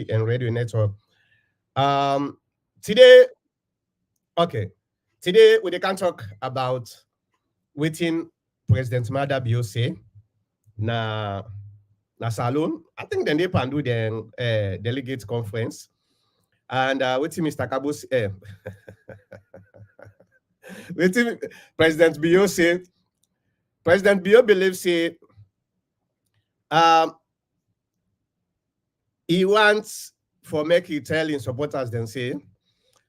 TV and radio network. Today, okay, today we can talk about waiting President Mada Bio say na salon. I think then they can do the delegate conference and waiting Mr. Kabo waiting President Bio say. President Bio believes say he wants for make he tell in supporters then say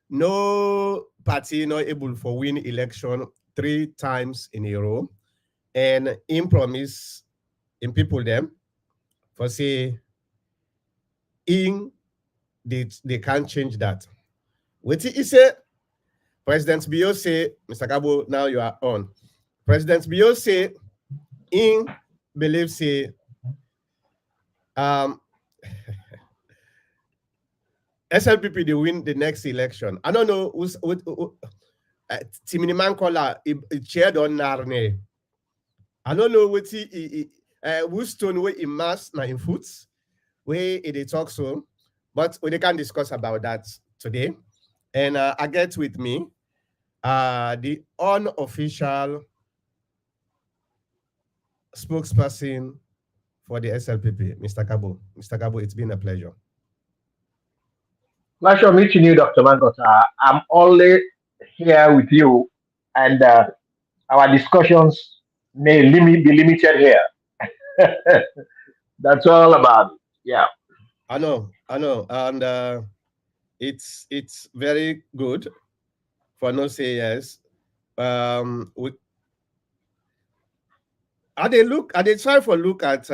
no party not able for win election 3 times in a row, and in promise in people them for say in they can't change that. What he say, President Bio say, Mr. Kabo, now you are on. President Bio say in believe say SLPP they win the next election. I don't know who's Timini Mankola chaired on Narne. I don't know what he who's stone way in mass na in foots where they talk so, but we can discuss about that today. And I get with me the unofficial spokesperson for the SLPP, Mr. Kabo. Mr. Kabo, it's been a pleasure. Pleasure meeting you, Dr. Mangota. I'm only here with you, and our discussions may be limited here. That's all about it. Yeah. I know, and it's very good for no say yes. We, are they try for look at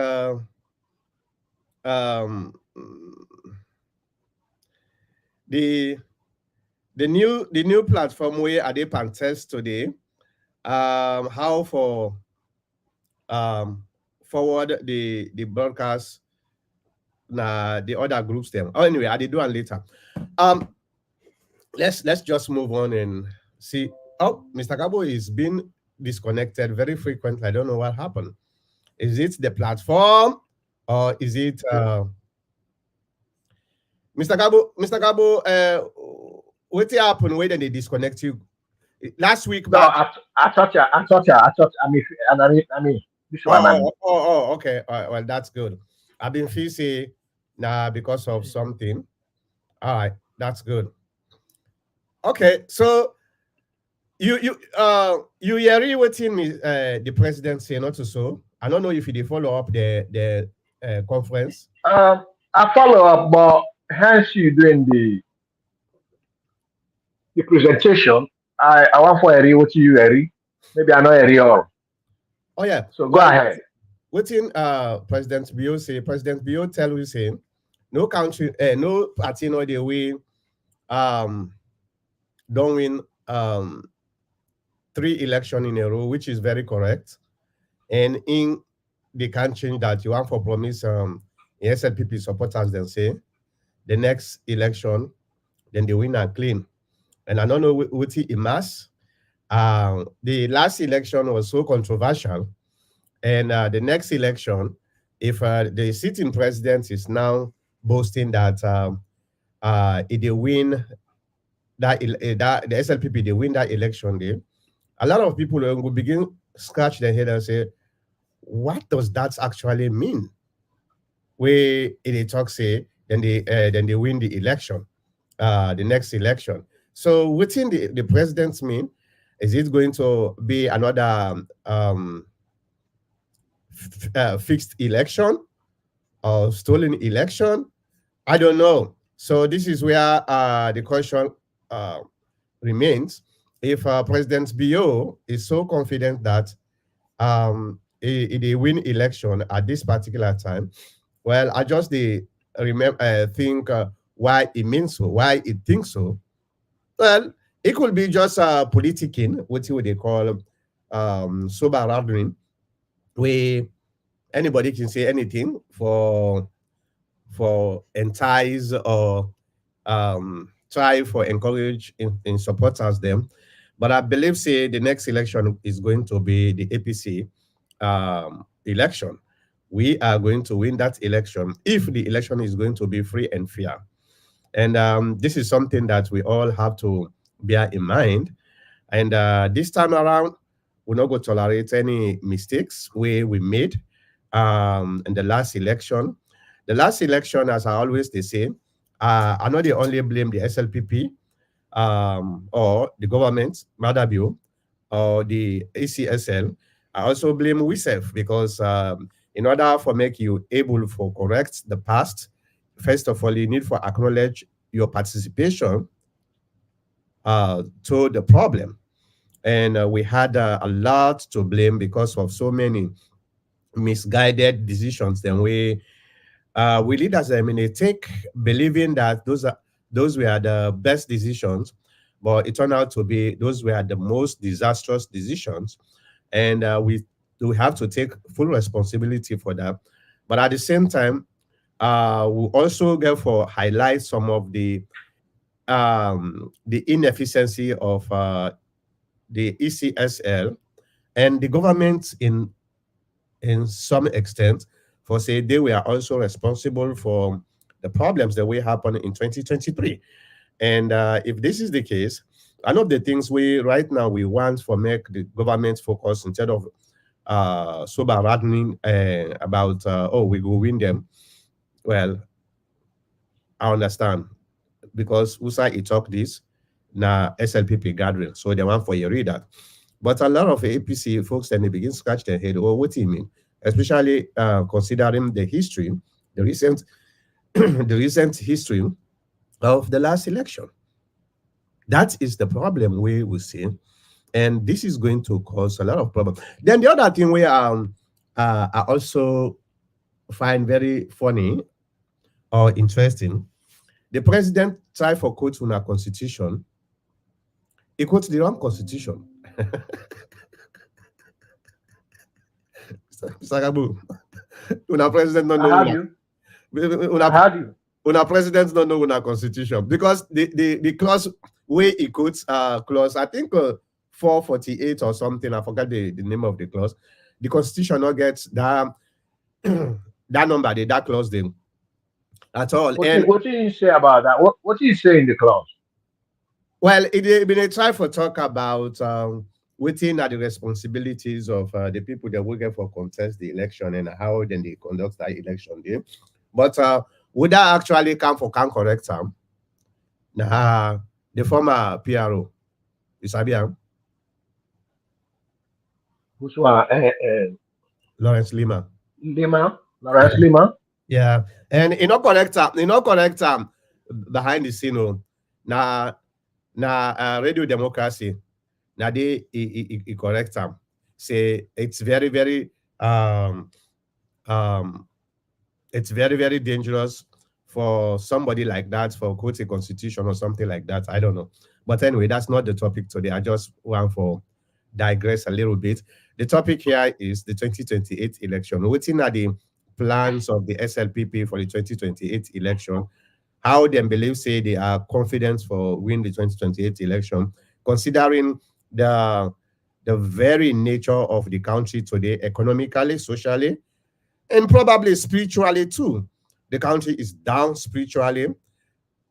the new platform where are they pan test today? How for forward the broadcast the other groups them. Oh, anyway, I did do it later. Let's just move on and see. Oh, Mr. Kabo is being disconnected very frequently. I don't know what happened. Is it the platform or is it Mr. Kabo, what happened when they disconnect you? Last week, no, I thought, I mean, this one. Okay. All right, well, that's good. I've been feeling because of something. All right, that's good. Okay, so you hear what the president say not to so. I don't know if you follow up the conference. I follow up, but hence you doing the presentation. I want for Eri what you Eri. Maybe I know Eri or. Oh yeah. So go ahead. What in President Bio say? President Bio tell you say no country, no party no the way don't win 3 elections in a row, which is very correct. And in they can't change that. You want for promise SLPP supporters then say the next election, then they win and clean. And I don't know what it mass. The last election was so controversial. And the next election, if the sitting president is now boasting that if they win that the SLPP, they win that election day, a lot of people will begin scratch their head and say, what does that actually mean? Where they talk say, then they win the election, the next election. So within the president's mean, is it going to be another fixed election or stolen election? I don't know. So this is where the question remains. If President Bio is so confident that they win election at this particular time, well, I just remember think why it means so, why it thinks so. Well, it could be just politicking, what they call sober rendering, where anybody can say anything for entice or try for encourage in supporters them. But I believe say the next election is going to be the APC election, we are going to win that election if the election is going to be free and fair. And this is something that we all have to bear in mind. And this time around, we're not going to tolerate any mistakes we made in the last election. The last election, as I always they say, I not the only blame the SLPP or the government, Madabio, or the ACSL. I also blame WISEF because in order for make you able for correct the past, first of all, you need for acknowledge your participation to the problem. And we had a lot to blame because of so many misguided decisions. Then we leaders, I mean, they take believing that those were the best decisions, but it turned out to be those were the most disastrous decisions, and we have to take full responsibility for that. But at the same time, we also therefore highlight some of the inefficiency of the ECSL and the government in some extent for say they were also responsible for the problems that will happen in 2023. And if this is the case, one of the things we right now we want for make the government focus instead of sober rattling about oh we go win them. Well, I understand because USA he talk this na SLPP gathering, so they want for you read that. But a lot of APC folks then they begin scratch their head. Oh, what do you mean? Especially considering the history, the recent the recent history of the last election. That is the problem we will see, and this is going to cause a lot of problems. Then the other thing we I also find very funny or interesting, the president tried for quote on our constitution. He quotes the wrong constitution. Sagabu, una president don't I know heard una, you. I una, heard you. una president don't know una constitution because the clause where he quotes clause I think 448 or something. I forgot the name of the clause. The constitution not gets that that number, that clause them at all. And What did you say about that? What did you say in the clause? well, it been a try for talk about within are the responsibilities of the people that will get for contest the election and how then they conduct that election day. But would that actually come for can correct them? Nah, the former PRO, Isabian, Who's one? Lawrence Lima. Lima, Yeah, Lawrence Lima. yeah. And you know correct behind the scene. Oh, na radio democracy. Now they correct them. Say it's very, very um it's very, very dangerous for somebody like that for quote a constitution or something like that. I don't know. But anyway, that's not the topic today. I just want for digress a little bit. The topic here is the 2028 election. Waiting at the plans of the SLPP for the 2028 election, how them believe say they are confident for win the 2028 election, considering the the very nature of the country today, economically, socially, and probably spiritually too. The country is down spiritually,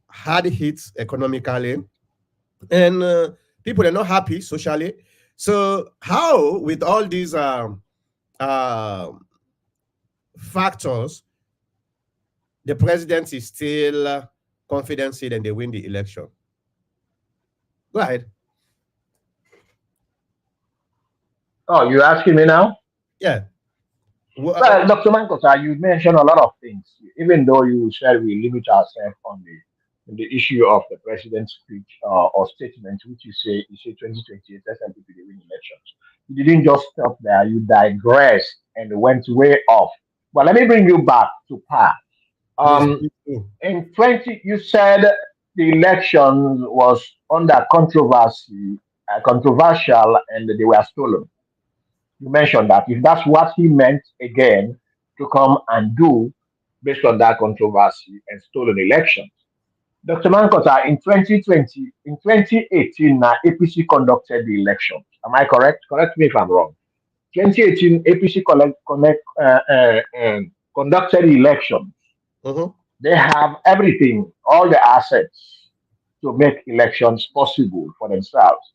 hard hit economically, and people are not happy socially. So how, with all these uh, factors, the president is still confident that they win the election? Go ahead. Oh, you're asking me now? Yeah. Well, Dr. Mankota, you mentioned a lot of things. Even though you said we limit ourselves on the issue of the president's speech or statement, which you say 2028 SLPP the win elections. You didn't just stop there. You digressed and went way off. But let me bring you back to par. Please. Um, in 20, you said the election was under controversy, controversial, and they were stolen. You mentioned that if that's what he meant again to come and do based on that controversy and stolen elections. Dr. Mankota, in 2020, in 2018, APC conducted the elections. Am I correct? Correct me if I'm wrong. 2018 APC conducted elections. Mm-hmm. They have everything, all the assets to make elections possible for themselves.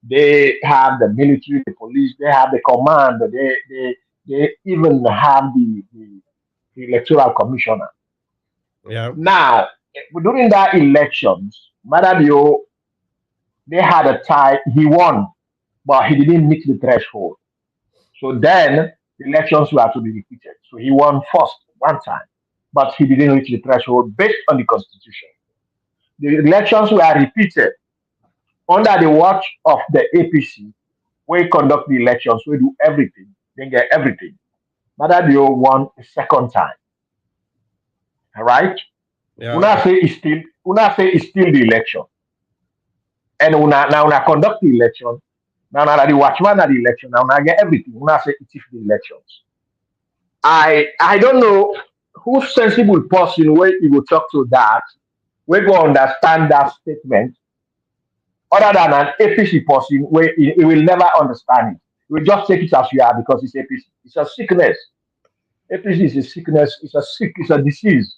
They have the military, the police, they have the command, they even have the electoral commissioner. Yeah. Now, during that elections, Madabio, they had a tie. He won, but he didn't meet the threshold. So then the elections were to be repeated. So he won first one time, but he didn't reach the threshold based on the constitution. The elections were repeated under the watch of the APC. We conduct the elections, we do everything, they get everything. Madabio won a second time. All right. Yeah. Okay. Una say it's still the election. And una conduct the election. Now the watchman at the election. Now I get everything. Una say it is the elections. I don't know who sensible person where you will talk to that, we go understand that statement, other than an APC person where he will never understand it. He will just take it as you are because it's APC. It's a sickness. APC is a sickness, it's a disease.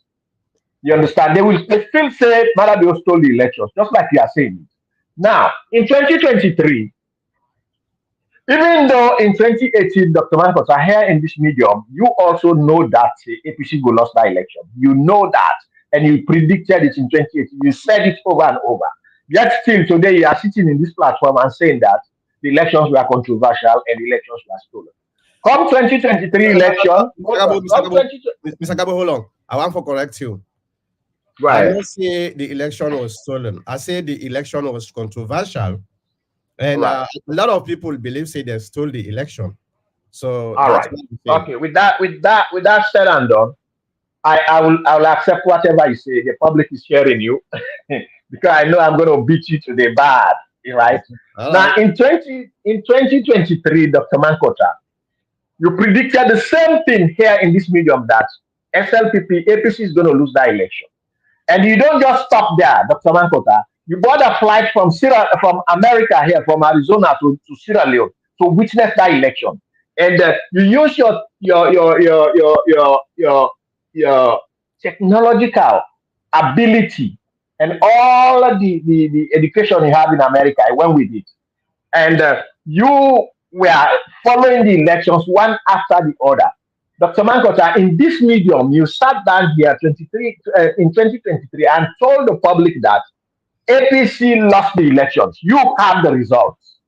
You understand? They still say Malabio stole the elections, just like you are saying. Now, in 2023, even though in 2018, Dr. Marcos are here in this medium, you also know that APC go lost that election. You know that, and you predicted it in 2018. You said it over and over. Yet still today, you are sitting in this platform and saying that the elections were controversial and the elections were stolen. Come 2023 election, hold on. Come 20, Mr. Gabo, hold on. I want to correct you. I right, don't say the election was stolen. I say the election was controversial, and right. a lot of people believe say they stole the election. So All that's right. what I'm saying. Okay. With that said and done, I will accept whatever you say. The public is hearing you because I know I'm going to beat you to the bad. Right All now, right. in 2023, Dr. Mankota, you predicted the same thing here in this medium that SLPP APC is going to lose that election. And you don't just stop there, Dr. Mankota. You bought a flight from America here, from Arizona to Sierra Leone to witness that election. And you use your technological ability and all the education you have in America. I went with it. And you were following the elections one after the other. Dr. Mankota, in this medium, you sat down here in 2023 and told the public that APC lost the elections. You have the results.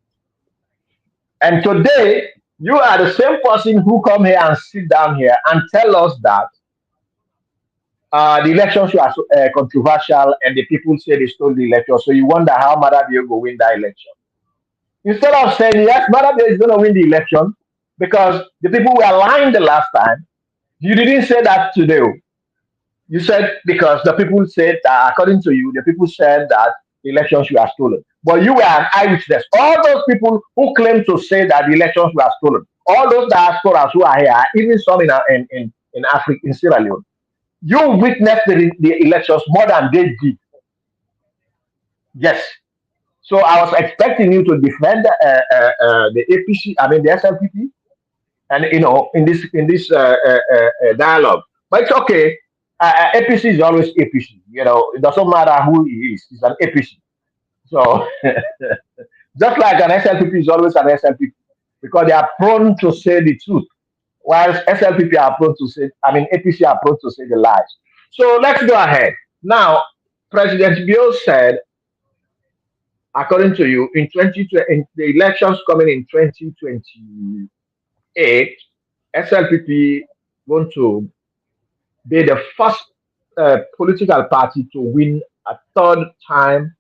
And today, you are the same person who come here and sit down here and tell us that the elections were controversial and the people say they stole the election. So you wonder how Madabio will win that election. Instead of saying, yes, Madabio is going to win the election because the people were lying the last time, you didn't say that today. You said because the people said that, according to you, the people said that the elections were stolen. But you were an eyewitness. All those people who claim to say that the elections were stolen, all those diasporas who are here, even some in Africa, in Sierra Leone, you witnessed the elections more than they did. Yes. So I was expecting you to defend the APC, I mean the SLPP, and in this dialogue. But it's okay. APC is always APC. It doesn't matter who he is. He's an APC. So just like an SLPP is always an SLPP because they are prone to say the truth, whilst SLPP are prone to say, I mean APC are prone to say the lies. So let's go ahead. Now, President Bill said, according to you, in the elections coming in 2028, SLPP going to be the first political party to win a third time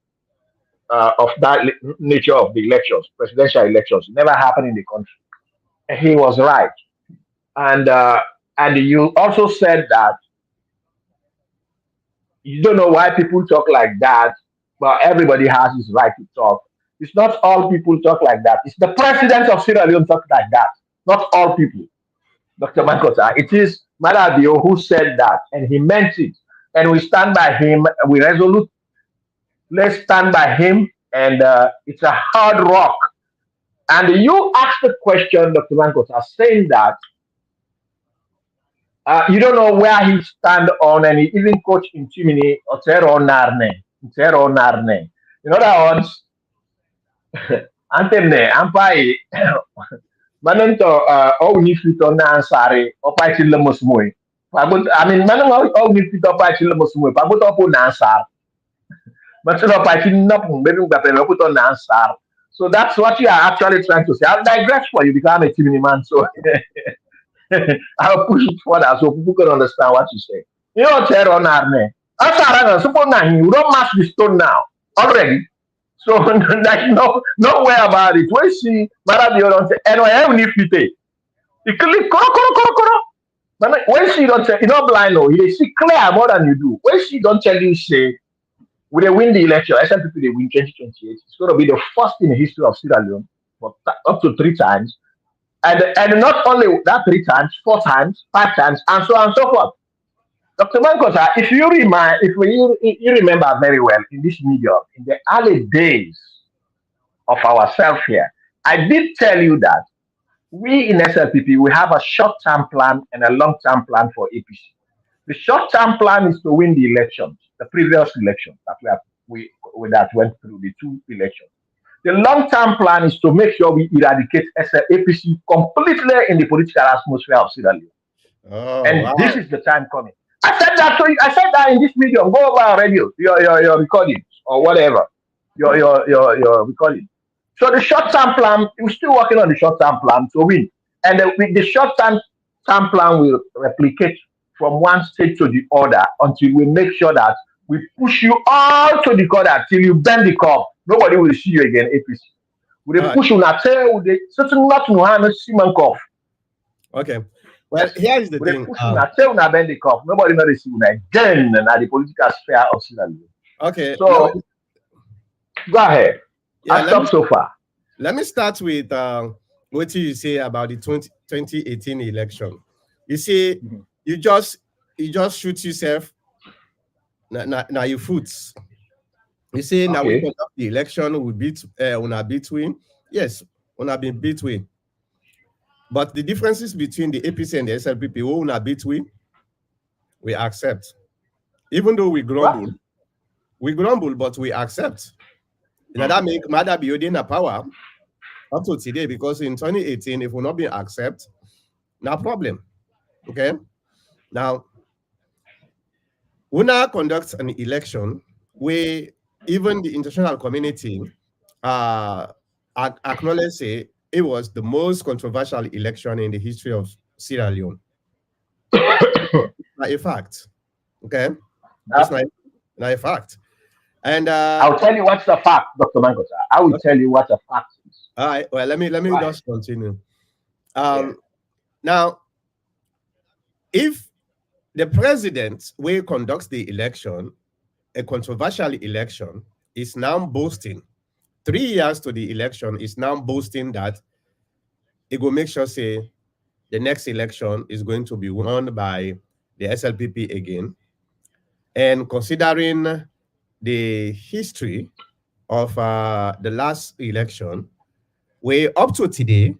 of that nature of the elections, presidential elections. It never happened in the country. And he was right. And you also said that you don't know why people talk like that, but everybody has his right to talk. It's not all people talk like that. It's the president of Sierra Leone talk like that. Not all people. Dr. Mankota. It is Malabio who said that, and he meant it. And we stand by him. We resolutely stand by him. And it's a hard rock And you asked the question, Dr. Mankota, saying that you don't know where he stand on, and he even coach in Chimini, Otero Narne, Otero Narne. In other words, Antenne, Ampai, Manonto, oh, if you don't answer, or Pachilla Musmui. I mean, Manon, oh, if you don't Pachilla Musmui, Pabutopo Nansar, but not Pachin Nopum, maybe put on Nansar. So that's what you are actually trying to say. I'll digress for you because I'm a Chimini man, so I'll push it further so people can understand what you say. You know, Terror Narne. After suppose now you don't mash the stone now already. So there's no way about it. When she Mara don't say, and I have any fit. You click koro. But when she don't say, you know, blind no, you see clear more than you do. When she don't tell you, say, we they win the election, SLPP they win 2028. It's going to be the first in the history of Sierra Leone, for up to 3 times. And not only that 3 times, 4 times, 5 times, and so on and so forth. Dr. Mankota, if you remind, if you remember very well in this medium, in the early days of ourselves here, I did tell you that we in SLPP we have a short-term plan and a long-term plan for APC. The short-term plan is to win the elections, the previous elections that we that went through the 2 elections. The long-term plan is to make sure we eradicate APC completely in the political atmosphere of Sierra Leone. Oh, And this wow. is the time coming. I said that to you. I said that in this medium. Go over our radio, your recordings or whatever, your recording. So the short-term plan, we're still working on the short-term plan to win. And with the short-term plan will replicate from one state to the other until we make sure that we push you all to the corner till you bend the curve. Nobody will see you again, APC. We All right. push you not with the certain not no hand Simon curve. Okay. Well, Yes. here is the We dey thing. push una tell una bend the cup. Nobody know dey see una again na the political sphere of Sierra Leone. Okay. So go ahead. Yeah, I stop so far. let me start with what you say about the 2018 election. You see, Mhm. you just shoot yourself now your foots. You say now we Okay. conduct the election, we beat una between. Yes, una been between. But the differences between the APC and the SLPP, who una between, we accept. Even though What? we grumble, but we accept. Now that make Mother be holding a power up to today because in 2018, if we're not being accept, no problem. Okay. Now, we now conduct an election where even the international community uh acknowledge say it was the most controversial election in the history of Sierra Leone. Not a fact. Okay. It's Now, not a fact. And I'll tell you what's the fact, Dr. Mangota. I will tell you what the fact is. all right, well, let Go me ahead. just continue. Yeah. Now, if the president will conducts the election, a controversial election, is now boasting 3 years to the election, is now boasting that it will make sure say the next election is going to be won by the SLPP again. And considering the history of the last election, where up to today,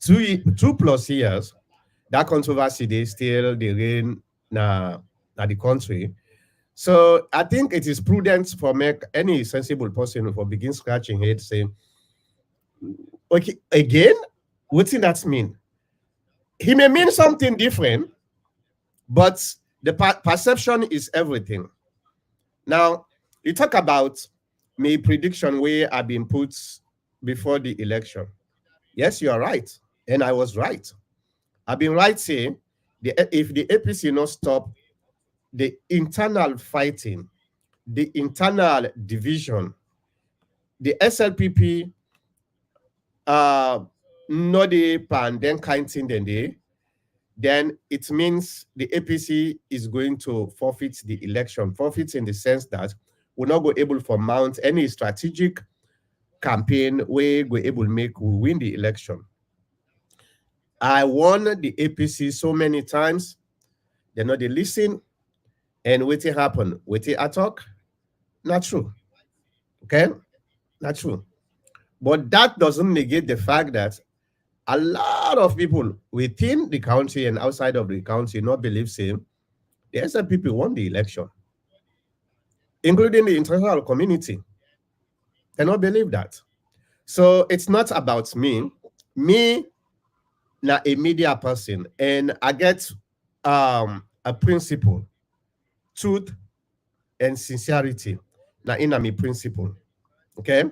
2+ years, that controversy they still the reign na the country. So I think it is prudent for make any sensible person for begin scratching head saying, okay, again, what does that mean? He may mean something different, but the perception is everything. Now, you talk about my prediction where I've been put before the election. Yes, you are right. And I was right. I've been right saying if the APC not stop the internal fighting, the internal division, the SLPP no the pan then kind thing then it means the APC is going to forfeit the election. Forfeit in the sense that we're not go able to mount any strategic campaign where we're able to make we win the election. I won the APC so many times, they're not they listen, and what it happen? What it attack? Not true. Okay? Not true. But that doesn't negate the fact that a lot of people within the country and outside of the country not believe same. The SLPP won the election, including the international community. They not believe that. So it's not about me. Me, na a media person, and I get a principle, truth and sincerity. Now, in a me principle. Okay.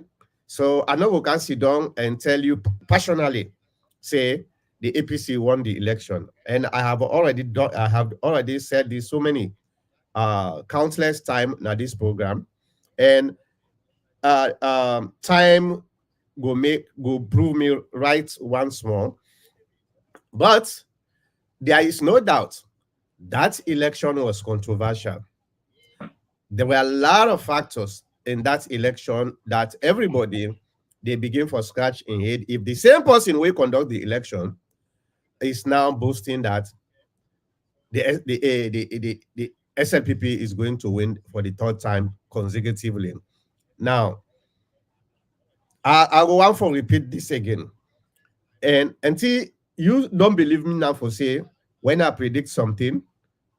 So I know we can sit down and tell you passionately, say the APC won the election. And I have already said this so many countless time na this program. And time go prove me right once more. But there is no doubt that election was controversial. There were a lot of factors in that election that everybody they begin for scratch in head. If the same person will conduct the election is now boasting that the SLPP is going to win for the third time consecutively. Now, I will want to repeat this again. And until you don't believe me now for say, when I predict something,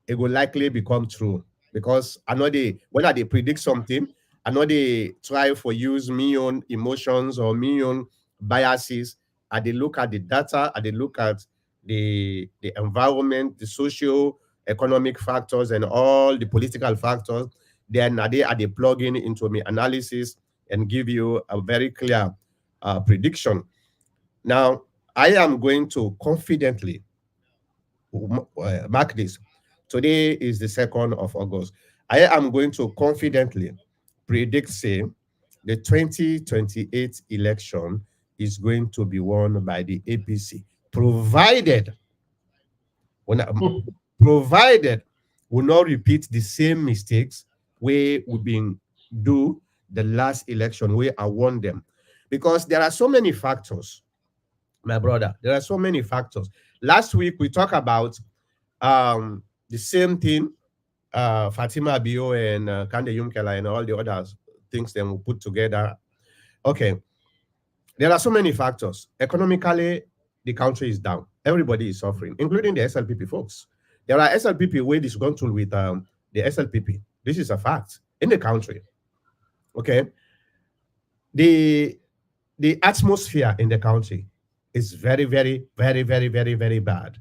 it will likely become true. Because I know when they predict something, I know they try for use me own emotions or me own biases. And they look at the data, and they look at the environment, the socio-economic factors, and all the political factors. Then are they plugging into me analysis and give you a very clear prediction. Now, I am going to confidently mark this. Today is the 2nd of August. I am going to confidently predict, say, the 2028 election is going to be won by the APC, provided when provided we not repeat the same mistakes where we've been do the last election where I won them, because there are so many factors, my brother. There are so many factors. Last week we talked about the same thing, Fatima Bio and Kande Yumkela and all the others things then we put together. Okay, there are so many factors. Economically, the country is down. Everybody is suffering, including the SLPP folks. There are SLPP where disgruntled with the SLPP. This is a fact in the country. Okay, the atmosphere in the country is very, very, very, very, very, very bad.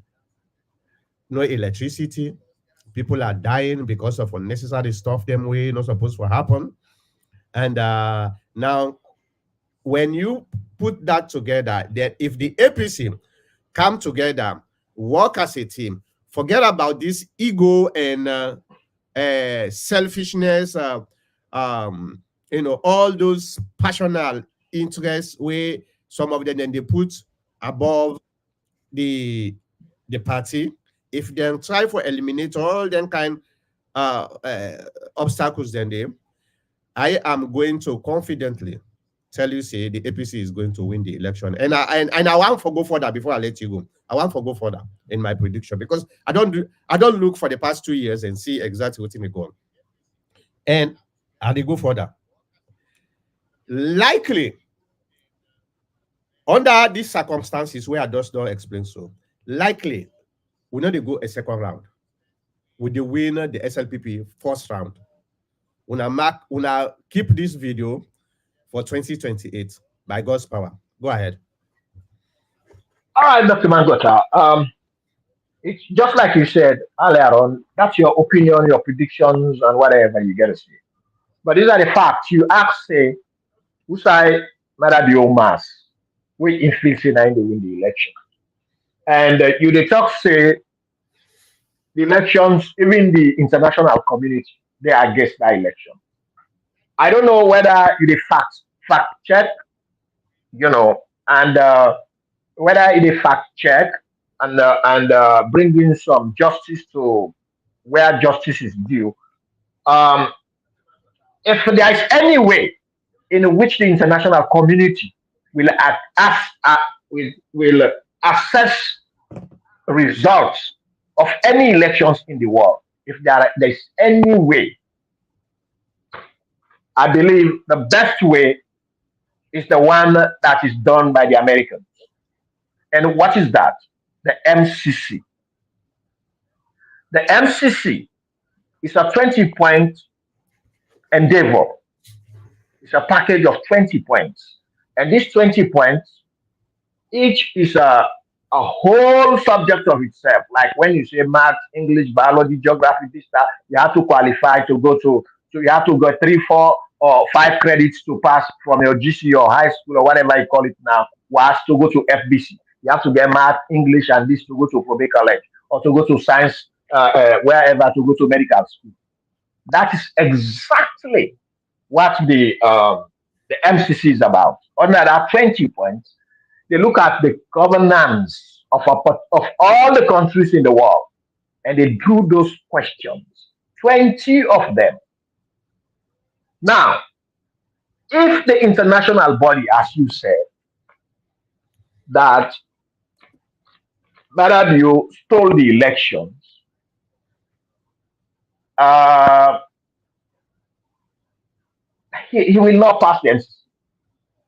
No electricity. People are dying because of unnecessary stuff them way not supposed to happen. And now, when you put that together, that if the APC come together, work as a team, forget about this ego and selfishness, all those passional interests where some of them then they put above the party. If they try for eliminate all them kind obstacles, then I am going to confidently tell you, say the APC is going to win the election. And I want to go further before I let you go. I want to go further in my prediction because I don't look for the past 2 years and see exactly what's going on. And I will go further. Likely, under these circumstances where I just don't explain so, likely we know they go a second round. With the winner, the SLPP first round. Una keep this video for 2028 by God's power. Go ahead. All right, Dr. Mangota. It's just like you said earlier on. That's your opinion, your predictions, and whatever you get to say. But these are the facts. You ask, say, who say matter the old mass, we influence in the win the election, and you dey talk say the elections, even the international community, they are against that election. I don't know whether you dey fact check, and whether it is fact check and bringing some justice to where justice is due. Um, if there is any way in which the international community will will assess results of any elections in the world, if there is any way, I believe the best way is the one that is done by the Americans. And what is that? The MCC. The MCC is a 20-point endeavor. It's a package of 20 points. And these 20 points, each is a whole subject of itself. Like when you say math, English, biology, geography, this, that, you have to qualify to go to, so you have to go 3, 4, or 5 credits to pass from your GC or high school or whatever you call it now, was to go to FBC. You have to get math, English, and this to go to Kobe College or to go to science, wherever to go to medical school. That is exactly what the MCC is about. Under that 20 points, they look at the governance of all the countries in the world and they drew those questions, 20 of them. Now, if the international body, as you said, that Marabio stole the elections, uh, he will not pass the MCC.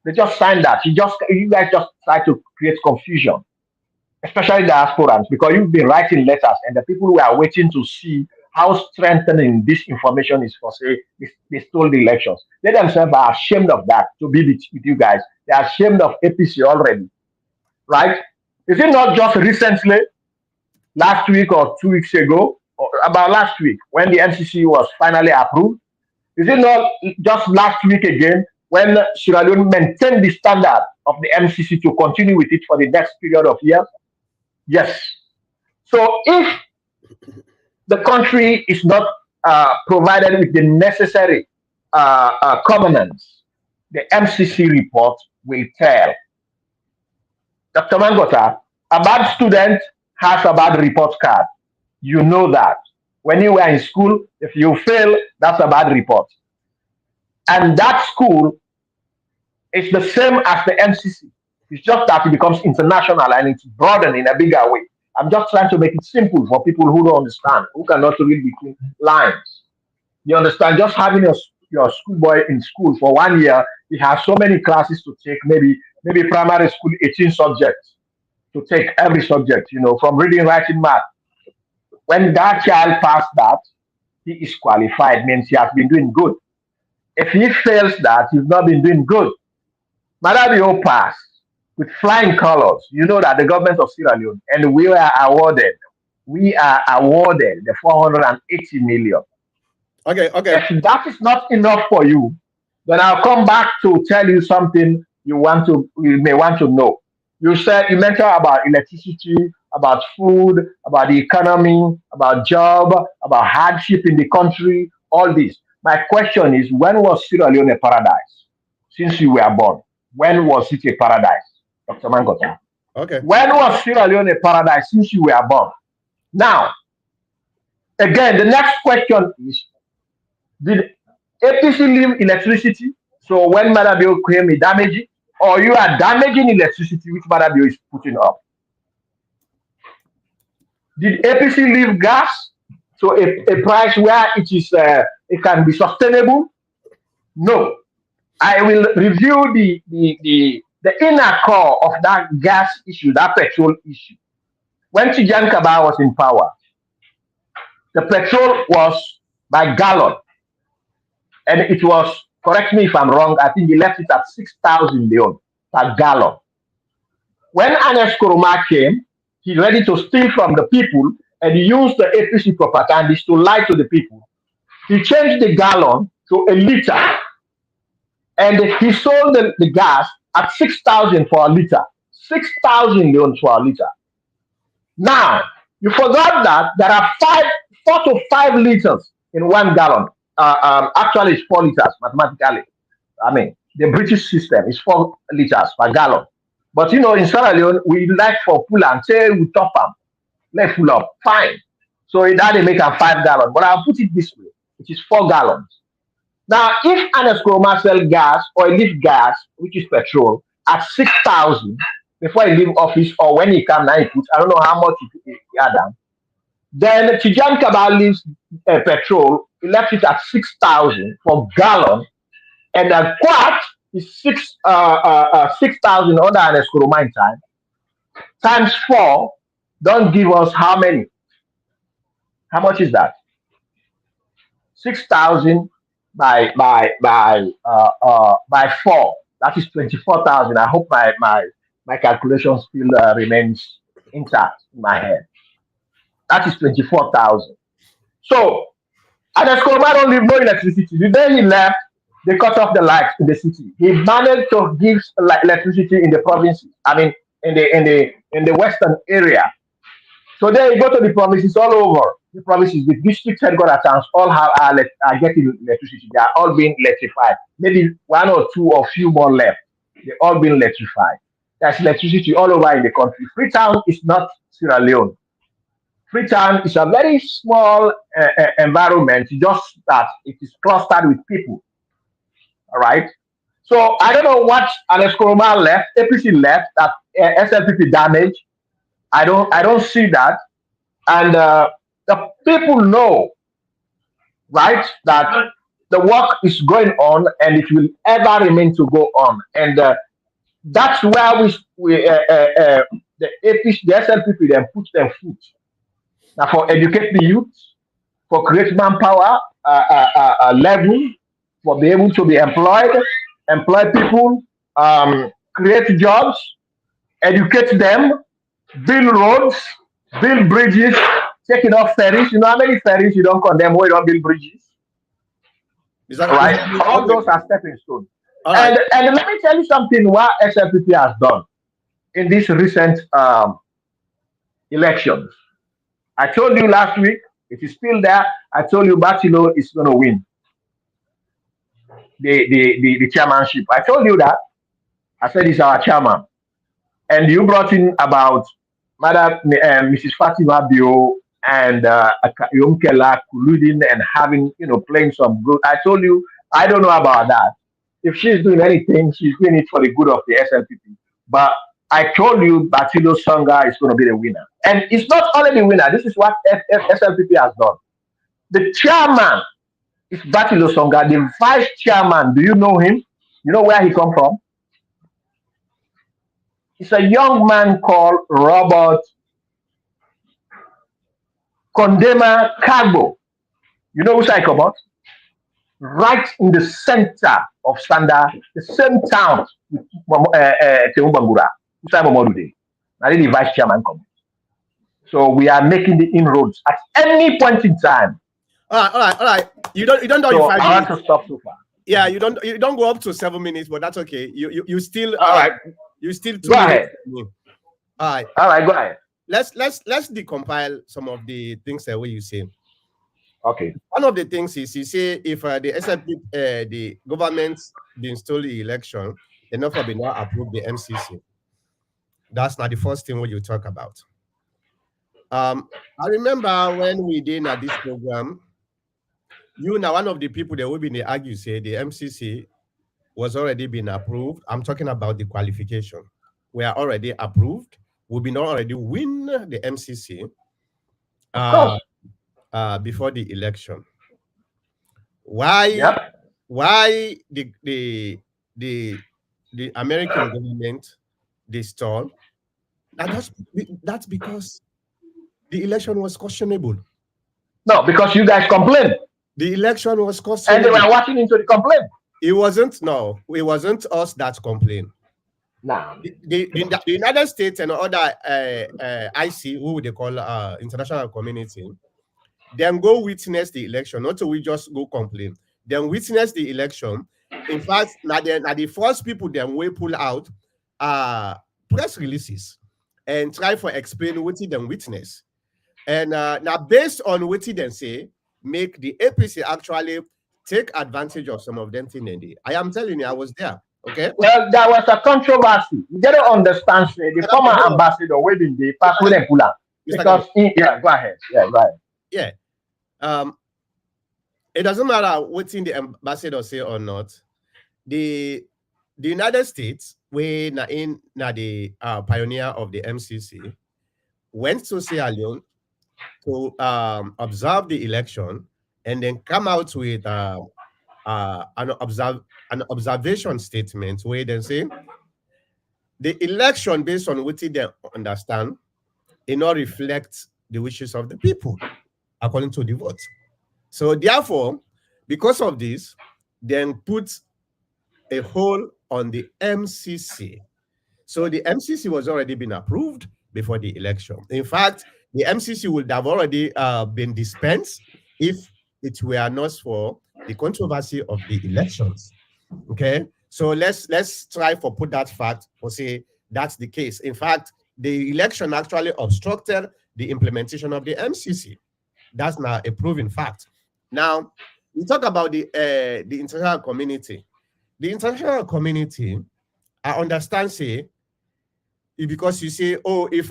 They just signed that. You guys just try to create confusion, especially diasporans, because you've been writing letters, and the people who are waiting to see how strengthening this information is for say they stole the elections. They themselves are ashamed of that. To be with you guys, they are ashamed of APC already, right? Is it not just recently, last week or 2 weeks ago, or about last week, when the MCC was finally approved? Is it not just last week again when Sierra Leone maintained the standard of the MCC to continue with it for the next period of years? Yes. So if the country is not provided with the necessary covenants, the MCC report will tell. Dr. Mangota, a bad student has a bad report card. You know that. When you were in school, if you fail, that's a bad report. And that school is the same as the MCC. It's just that it becomes international and it's broadened in a bigger way. I'm just trying to make it simple for people who don't understand, who cannot read between lines. You understand? Just having your schoolboy in school for 1 year, he has so many classes to take, maybe primary school, 18 subjects to take every subject, from reading, writing, math. When that child passed that, he is qualified, means he has been doing good. If he fails that, he's not been doing good. Marabio passed with flying colors. You know that the government of Sierra Leone, and we are awarded the 480 million. Okay, okay. If that is not enough for you, then I'll come back to tell you something you may want to know. You mentioned about electricity, about food, about the economy, about job, about hardship in the country, all this. My question is, when was Sierra Leone a paradise? Since you were born, when was it a paradise, Dr. Mangota? Okay. When was Sierra Leone a paradise since you were born? Now, again, the next question is, did APC leave electricity? So when Marabio came, he damaged it, or you are damaging electricity which Marabio is putting up? Did APC leave gas? So a price where it can be sustainable? No. I will review the inner core of that gas issue, that petrol issue. When Tijan Kaba was in power, the petrol was by gallon, and it was, correct me if I'm wrong, I think he left it at 6,000 leon per gallon. When Anes Koroma came, he's ready to steal from the people and use the APC propagandists to lie to the people. He changed the gallon to a liter, and he sold the gas at 6,000 for a liter. 6,000 leon for a liter. Now, you forgot that there are 4 to 5 liters in 1 gallon. Actually, it's 4 liters mathematically. I mean, the British system is 4 liters per gallon. But in Sierra Leone, we like for pull and say we top them, let full up, fine. So that they make a 5 gallon. But I'll put it this way: it is 4 gallons. Now, if Anes Kroma sell gas or leave gas, which is petrol, at 6,000 before he leave office or when he come now, he puts, I don't know how much he add down. Then Tijan Kaba leaves petrol, he left it at 6,000 for gallon, and a quart is 6,000 under an Escuromine time times 4. Don't give us how many? How much is that? 6,000 by 4. That is 24,000. I hope my calculation still remains intact in my head. That is 24,000. So, and Escobar don't leave no electricity. The day he left, they cut off the lights in the city. He managed to give electricity in the provinces. I mean, in the western area. So then you go to the provinces all over. The provinces, the district headquarters towns, all are getting electricity. They are all being electrified. Maybe one or two or few more left. They're all being electrified. There's electricity all over in the country. Freetown is not Sierra Leone. Freetown is a very small environment, just that it is clustered with people. All right. So I don't know what Alex Koroma left, APC left, that SLPP damage. I don't see that, and the people know, right, that the work is going on and it will ever remain to go on, and that's where the APC, the SLPP, then put their foot now for educate the youth, for create manpower level, for be able to be employed, employ people, create jobs, educate them, build roads, build bridges, taking off ferries. You know how many ferries you don't condemn where you don't build bridges, right? All those are stepping stones. All right. And let me tell you something what SLPP has done in these recent elections. I told you last week, it is still there. I told you Batilo is going to win the chairmanship. I told you that. I said he's our chairman. And you brought in about Madam Mrs. Fatima Bio and Yom Kela colluding and having, playing some good. I told you, I don't know about that. If she's doing anything, she's doing it for the good of the SLPP. But I told you, Batilo Songa is going to be the winner. And it's not only the winner, this is what SLPP has done. The chairman is Batilo Songa. The vice chairman, do you know him? You know where he come from? It's a young man called Robert Condema Cargo. You know who's I come out? Right in the center of Sanda, the same town with Temumbangura. Now the vice chairman come. So we are making the inroads at any point in time. All right. You don't know So your 5 I want minutes. to stop so far. Yeah, you don't go up to 7 minutes, but that's okay. You still All right, you still 2 go minutes. ahead. All right. All right, go ahead. Let's decompile some of the things that you say. Okay. One of the things is you say if the SLP, the government didn't install the election, enough have been now approved the MCC. That's not the first thing what you talk about. I remember when we did at this program, you now one of the people that will be in the argue say the MCC was already been approved. I'm talking about the qualification. We are already approved. We've been already win the MCC Of course. before the election. Why Yep. the American government they stalled? And that's because the election was questionable. No, because you guys complained. The election was And they questionable. were watching into the complaint. It wasn't us that complained. Nah. The United States and other IC, who they call international community, then go witness the election, not so we just go complain. Then witness the election. In fact, now the first people then we pull out press releases and try for explain what them witness. And now based on what they say, make the APC actually take advantage of some of them things. I am telling you, I was there. Okay. Well, there was a controversy. You gotta understand, say, the former ambassador waiting the pass with them pull out. Because yeah, go ahead. Yeah, go ahead. Yeah. It doesn't matter what in the ambassador say or not. The United States, we na the pioneer of the MCC, went to Sierra Leone to observe the election and then come out with an observation statement where they say the election based on what they understand, it not reflect the wishes of the people according to the vote. So therefore, because of this, then put a hold on the MCC. So the MCC was already been approved before the election. In fact, the MCC would have already been dispensed if it were not for the controversy of the elections. Okay, so let's try for put that fact or say that's the case. In fact, the election actually obstructed the implementation of the MCC. That's now a proven fact. Now, we talk about the international community. The international community, I understand, say, because you say, oh, if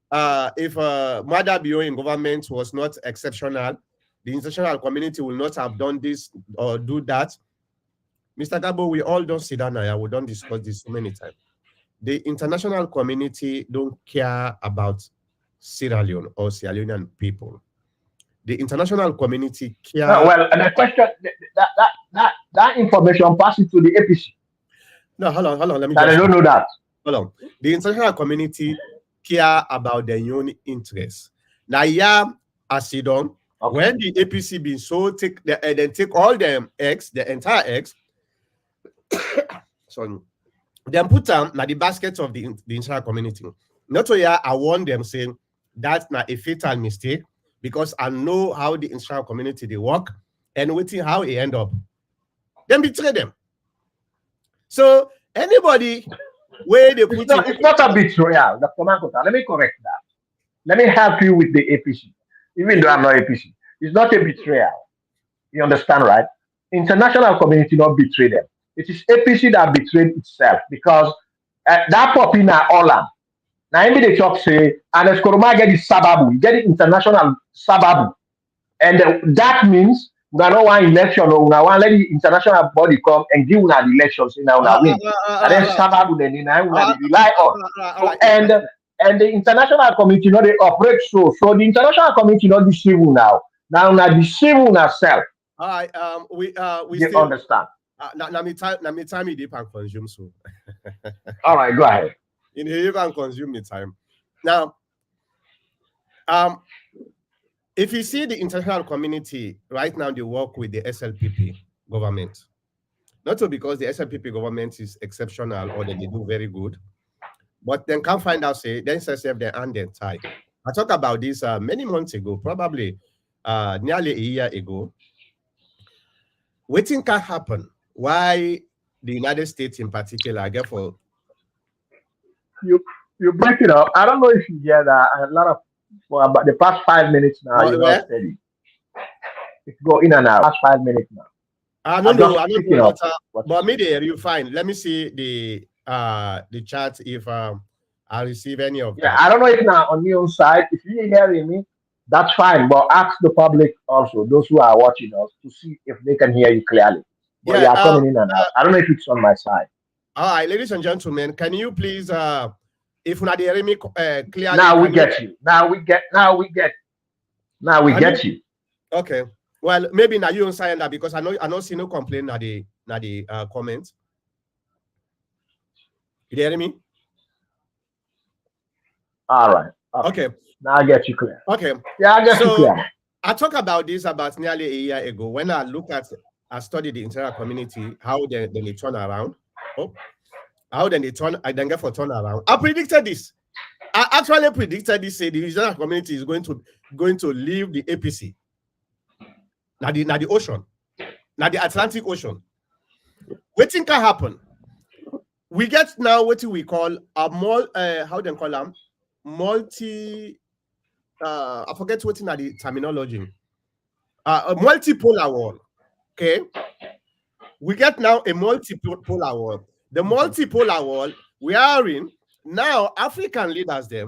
Mada Bio in government was not exceptional, the international community will not have done this or do that. Mr. Gabo, we all don't sit down now. We don't discuss this so many times. The international community don't care about Sierra Leone or Sierra Leonean people. The international community care. Well, the question that information passes to the APC. No, hold on. Let me I don't know that. Hold on. The international community care about their own interests. Now, yeah, as you done, when the APC been so then take all them eggs, the entire eggs, sorry, then put them na the baskets of the international community. Not only I warn them saying that's not a fatal mistake because I know how the international community they work and waiting how it end up. Then betray them. So anybody where they put it's not a betrayal, Dr. Mankota. Let me correct that. Let me help you with the APC, even though I'm not APC. It's not a betrayal. You understand, right? International community not betray them. It is APC that betrayed itself because that puppy na Holland. Now, maybe they talk say, and as Koroma get the sababu, you get the international sababu. And that means we don't want election or we want let the international body come and give una the elections in our win. And then sababu then we rely on. And the international community not they operate so. So the international community not deceive now. Now deceive ourselves. All right, we still understand. Now me time deep and consume so. All right, go ahead. In here you can consume the time. Now, if you see the international community right now, they work with the SLPP government. Not so because the SLPP government is exceptional or that they do very good, but then can't find out say then SSF their hand and tie. I talked about this many months ago, probably nearly a year ago. Waiting can happen. Why the United States in particular, I get for you break it up. I don't know if you hear that. A lot of for about the past 5 minutes now, you're not steady. It's go in and out. Past 5 minutes now. I don't know. But me there, you find. Let me see the chat if I receive any of that. I don't know if now on your side, if you're hearing me, that's fine. But ask the public also, those who are watching us, to see if they can hear you clearly. But you are coming in and out. I don't know if it's on my side. All right, ladies and gentlemen, can you please, if not hearing me clearly? Now we get you. Now we get you. Okay. Well, maybe now you don't sign that because I know see no complaint na the comment. You hearing me? All right. Okay. Now I get you clear. Okay. Yeah, I get you clear. I talked about this about nearly a year ago when I studied the international community, how they turn around. Oh, how then they turn, I then get for turn around. I predicted this. I actually predicted this. Say the international community is going to leave the APC. Now the ocean, now the Atlantic Ocean. What can happen? We get now what we call a how they call them multi. I forget what in the terminology. A multipolar world. Okay, we get now a multipolar world. The multipolar world we are in now. African leaders, they're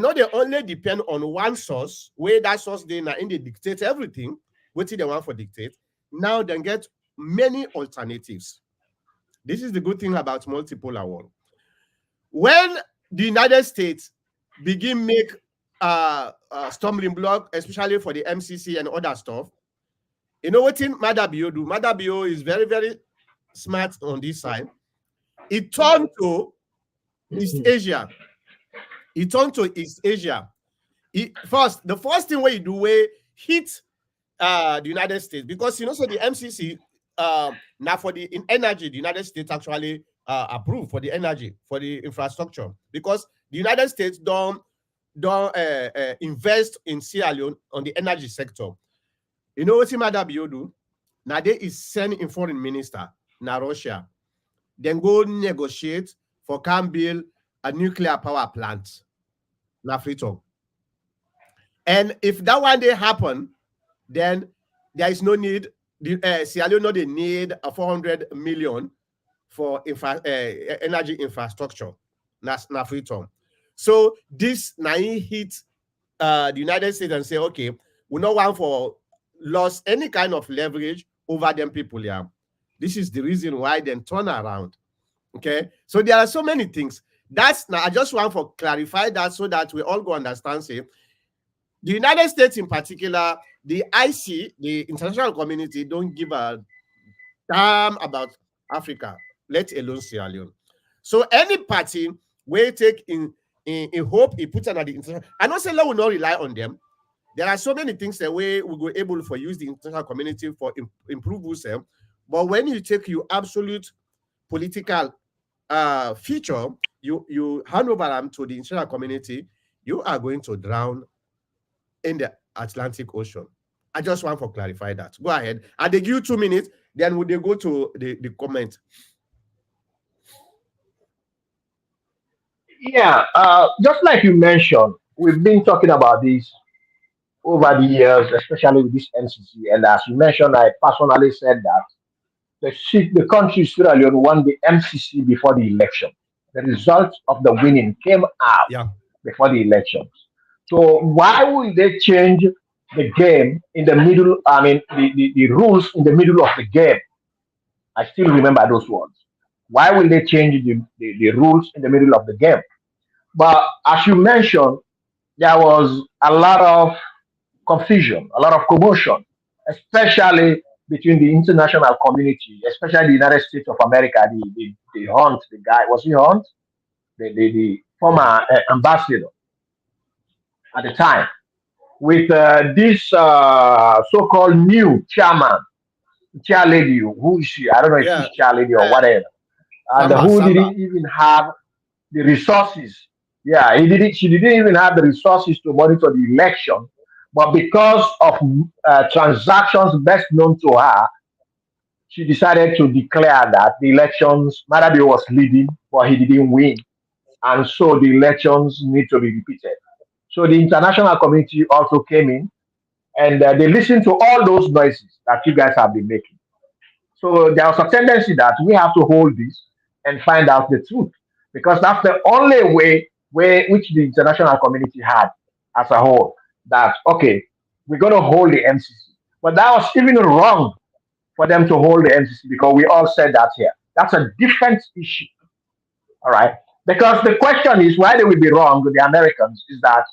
not they only depend on one source. Where that source they dictate everything. What they want for dictate. Now they get many alternatives. This is the good thing about multipolar world. When the United States begin make stumbling block, especially for the MCC and other stuff, You know what in Madabio do? Madabio is very, very smart on this side. It turned to East Asia. It turned to East Asia. The first thing where you do where hit the United States, because so the MCC now for the in energy, the United States actually approved for the energy for the infrastructure, because the United States don't invest in Sierra Leone on the energy sector. You know what Madabio do? Now they is sending in foreign minister now Russia, then go negotiate for can build a nuclear power plant na Freetown. And if that one day happen, then there is no need. The Sierra Leone no they need a 400 million for energy infrastructure na Freetown. So this now hit the United States and say, okay, we no want for lost any kind of leverage over them people here. This is the reason why then turn around. Okay, so there are so many things. That's now I just want for clarify that so that we all go understand. Say the United States in particular, the IC, the international community, don't give a damn about Africa, let alone Sierra Leone. So any party will take in hope he puts another international. I know say will not rely on them. There are so many things that we will go able for use the international community for improve ourselves. But when you take your absolute political feature, you hand over them to the international community, you are going to drown in the Atlantic Ocean. I just want to clarify that. Go ahead. I give you 2 minutes, then would they go to the comment? Yeah, just like you mentioned, we've been talking about this over the years, especially with this NCC. And as you mentioned, I personally said that the country Sierra Leone won the MCC before the election. The result of the winning came out Yeah. before the elections. So why would they change the game in the middle? I mean, the rules in the middle of the game. I still remember those words. Why will they change the rules in the middle of the game? But as you mentioned, there was a lot of confusion, a lot of commotion, especially between the international community, especially the United States of America, the Hunt, the guy, was he Hunt? The former ambassador at the time, with this so-called new chair lady, who is she? I don't know if Yeah. she's chair lady or whatever, and who Samba. didn't even have the resources. Yeah, she didn't even have the resources to monitor the election, but because of transactions best known to her, she decided to declare that the elections, Marabi was leading, but he didn't win, and so the elections need to be repeated. So the international community also came in, and they listened to all those noises that you guys have been making. So there was a tendency that we have to hold this and find out the truth, because that's the only way which the international community had as a whole. That okay, we're going to hold the MCC, but that was even wrong for them to hold the MCC, because we all said that here. That's a different issue. All right, because the question is why they will be wrong with the Americans is that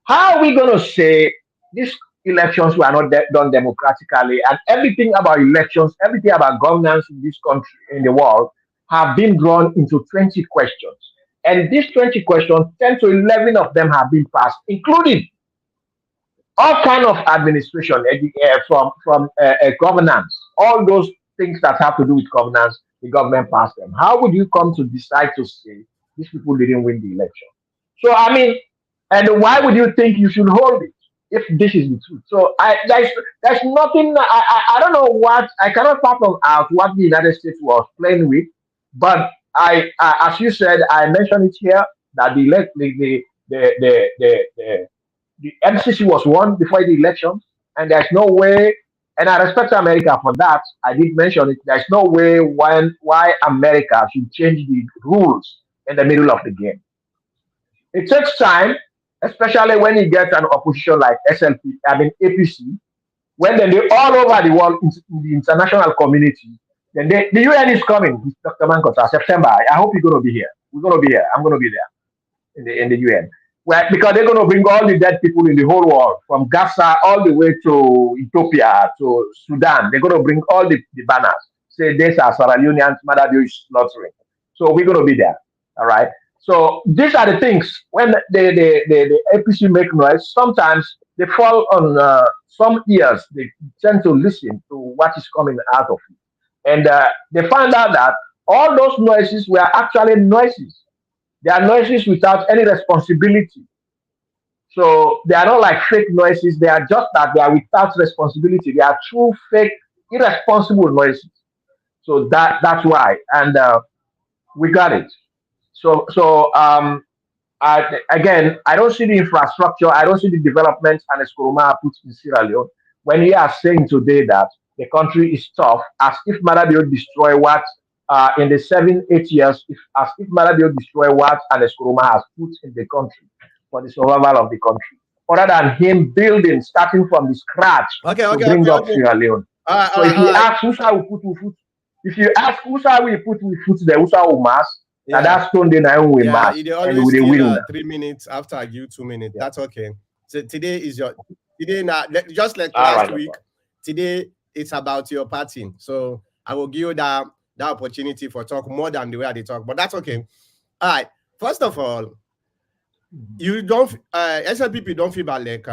how are we going to say these elections were not done democratically, and everything about elections, everything about governance in this country, in the world, have been drawn into 20 questions? And these 20 questions, 10 to 11 of them have been passed, including all kind of administration, from governance, all those things that have to do with governance, the government passed them. How would you come to decide to say these people didn't win the election? So I mean, and why would you think you should hold it if this is the truth? So there's nothing. I don't know what, I cannot fathom out what the United States was playing with, but as you said, I mentioned it here that the MCC was won before the election, and there's no way. And I respect America for that. I did mention it. There's no way why America should change the rules in the middle of the game. It takes time, especially when you get an opposition like SLP, I mean APC, when then they all over the world in the international community. Then the UN is coming, Dr. Mankota, September. I hope you're going to be here. We're going to be here. I'm going to be there in the UN. Well, because they're going to bring all the dead people in the whole world, from Gaza all the way to Ethiopia to Sudan. They're going to bring all the banners. Say this are Sierra Leoneans, Madabio is slaughtering. So we're going to be there. All right. So these are the things when the APC make noise. Sometimes they fall on some ears. They tend to listen to what is coming out of it, and they find out that all those noises were actually noises. They are noises without any responsibility. So they are not like fake noises. They are just that they are without responsibility. They are true, fake, irresponsible noises. So that's why, and we got it. So again, I don't see the infrastructure. I don't see the development and Eskuruma put in Sierra Leone. When you are saying today that the country is tough, as if Malabio destroy what in the 7 8 years, if as if Malabio destroy what and Eskuruma has put in the country for the survival of the country, other than him building, starting from the scratch Okay, to okay, bring okay, up okay. Sierra Leone. All right, all So right, if all you right. ask Usa will put with foot, if you ask Usa will put with foot the Usa will mass, now Yeah, that stone then I will yeah. mass They and always we steal win now. 3 minutes after I give 2 minutes. Yeah. That's okay. So today is your today now. Just like All last right, no week, problem. today it's about your party. So I will give you that opportunity for talk more than the way they talk. But that's okay. All right. First of all, you don't SLPP don't feel bad like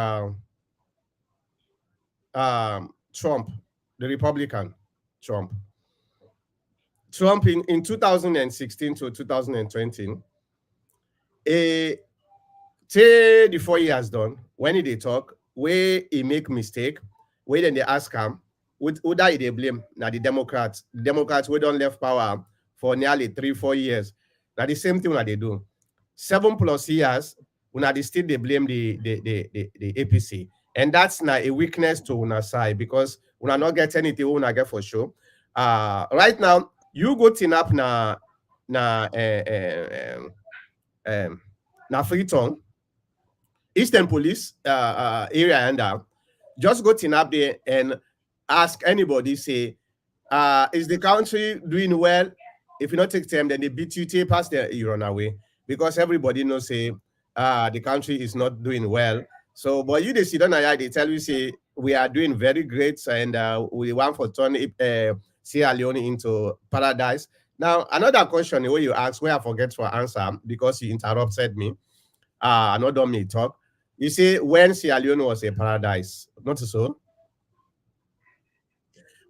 Trump, the Republican Trump. Trump in 2016 to 2020, a say the 4 years done, when they talk, where he make mistake, where then they ask him, who that they blame? Now the Democrats. The Democrats we don't left power for nearly 3 4 years. Now the same thing that they do. 7+ years, when they still they blame the APC. And that's not a weakness to una side because una not get anything we una get for sure. Right now, you go tin up na na Freetown, Eastern Police area and just go tin up there and ask anybody, say, is the country doing well? If you not take time, then they beat you, take past there, you run away. Because everybody knows, say, the country is not doing well. So, but you they sit down and they tell you, say, we are doing very great and we want for turn Sierra Leone into paradise. Now, another question where you ask, where I forget to answer because you interrupted me, another me talk. You say, when Sierra Leone was a paradise, not so?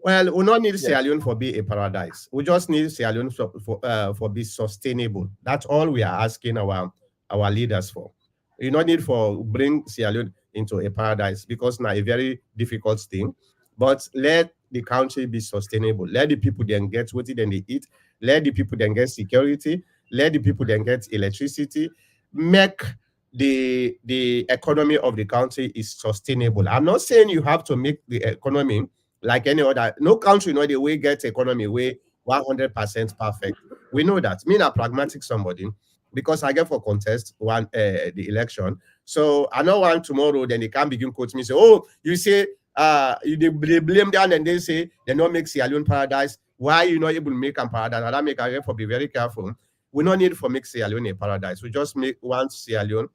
Well, we don't need Yes. Sierra Leone for be a paradise. We just need Sierra Leone for be sustainable. That's all we are asking our leaders for. You don't need for bring Sierra Leone into a paradise because now a very difficult thing. But let the country be sustainable. Let the people then get what then they eat. Let the people then get security. Let the people then get electricity. Make the economy of the country is sustainable. I'm not saying you have to make the economy like any other. No country, no the way get economy way 100% perfect. We know that. Me, a pragmatic somebody because I get for contest one the election. So I know one tomorrow, then they can't begin quote me say, oh, you say they blame them and they say they not make Sierra Leone paradise. Why you not able to make a paradise? And that make I for be very careful. We don't need for make Sierra Leone a paradise. We just make one Sierra Leone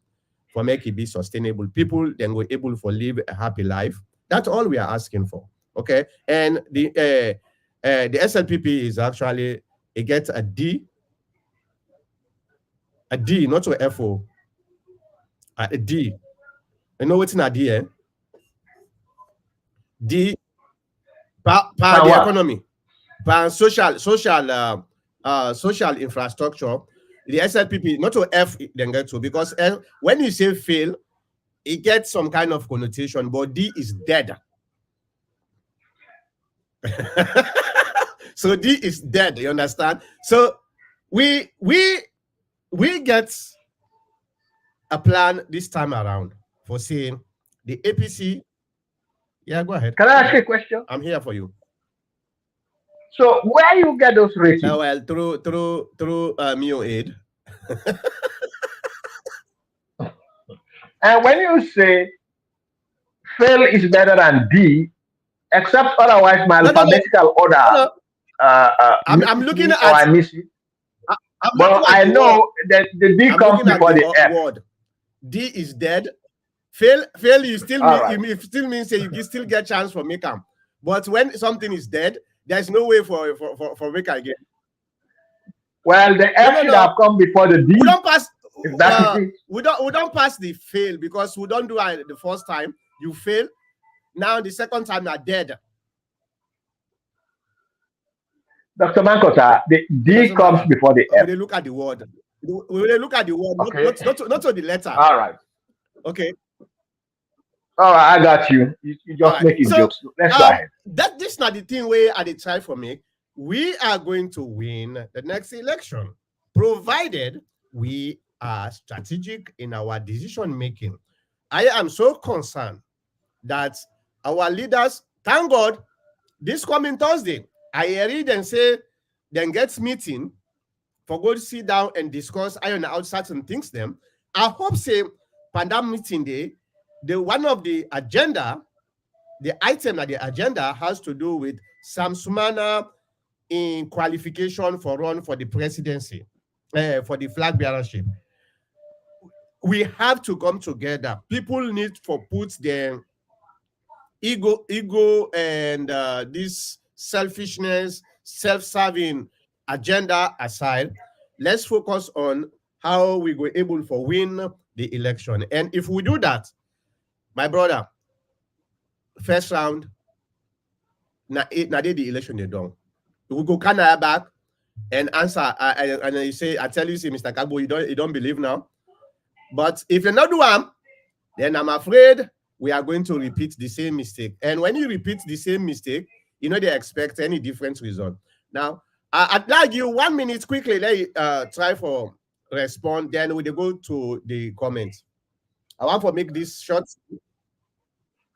for make it be sustainable. People then were able to live a happy life. That's all we are asking for. Okay, and the SLPP is actually it gets a D, not to FO, a D. You know what's in a D? D per the What? economy, per social infrastructure. The SLPP not to F then get to because when you say fail, it gets some kind of connotation, but D is dead. So D is dead, you understand? So we get a plan this time around for saying the APC. Yeah, go ahead. Can I Go ask you ahead. a question? I'm here for you. So where you get those ratings? Well, through Mio Aid. And when you say fail is better than D, except otherwise my No, no, no, alphabetical no, order no. I'm misses looking me or I at miss it. I'm looking But at I the word. know that the D I'm comes looking at before the the F. word. D is dead. Fail, you still All mean right. it still means that you still get chance for make am. But when something is dead, there's no way for make again. Well, the No, F no, should have no. come before the We D, don't pass. if that is it. We don't pass the fail because we don't do it the first time. You fail. Now the second time you are dead. Dr. Mankota, the It D doesn't comes matter. before the We F. will look at the word. We will look at the word, Okay. not to the letter. All right. Okay. All right, I got you. You All just right. making So jokes. Let's go ahead. this is not the thing where I did try for me. We are going to win the next election, provided we are strategic in our decision making. I am so concerned that our leaders, thank God, this coming Thursday, I read and say, then gets meeting for go to sit down and discuss iron out certain things. Them, I hope say pandemic meeting day, the one of the agenda, the item at the agenda has to do with Sam Sumana in qualification for run for the presidency, for the flag bearership. We have to come together. People need for put their ego, and this selfishness, self-serving agenda aside. Let's focus on how we were able to win the election. And if we do that, my brother, first round, na the election they done. We go Canada back and answer, and you say, I tell you, see, Mr. Kagbo, you don't believe now. But if you not do them, then I'm afraid we are going to repeat the same mistake. And when you repeat the same mistake, you know they expect any different result. Now, I'd like you 1 minute quickly. Let you, try for respond. Then we go to the comments. I want to make this short.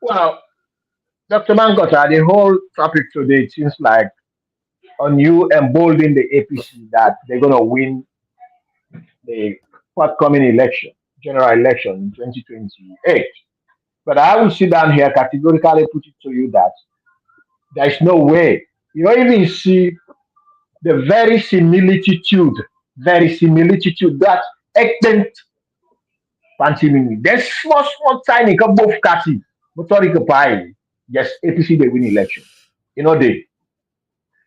Well, Dr. Mangota, the whole topic today seems like on you emboldening the APC that they're going to win the forthcoming election, general election in 2028. But I will sit down here categorically put it to you that there is no way. You don't even see the very similitude that extent pantimini. There's small tiny couple of catty, motoric pie. Yes, APC they win election. You know they.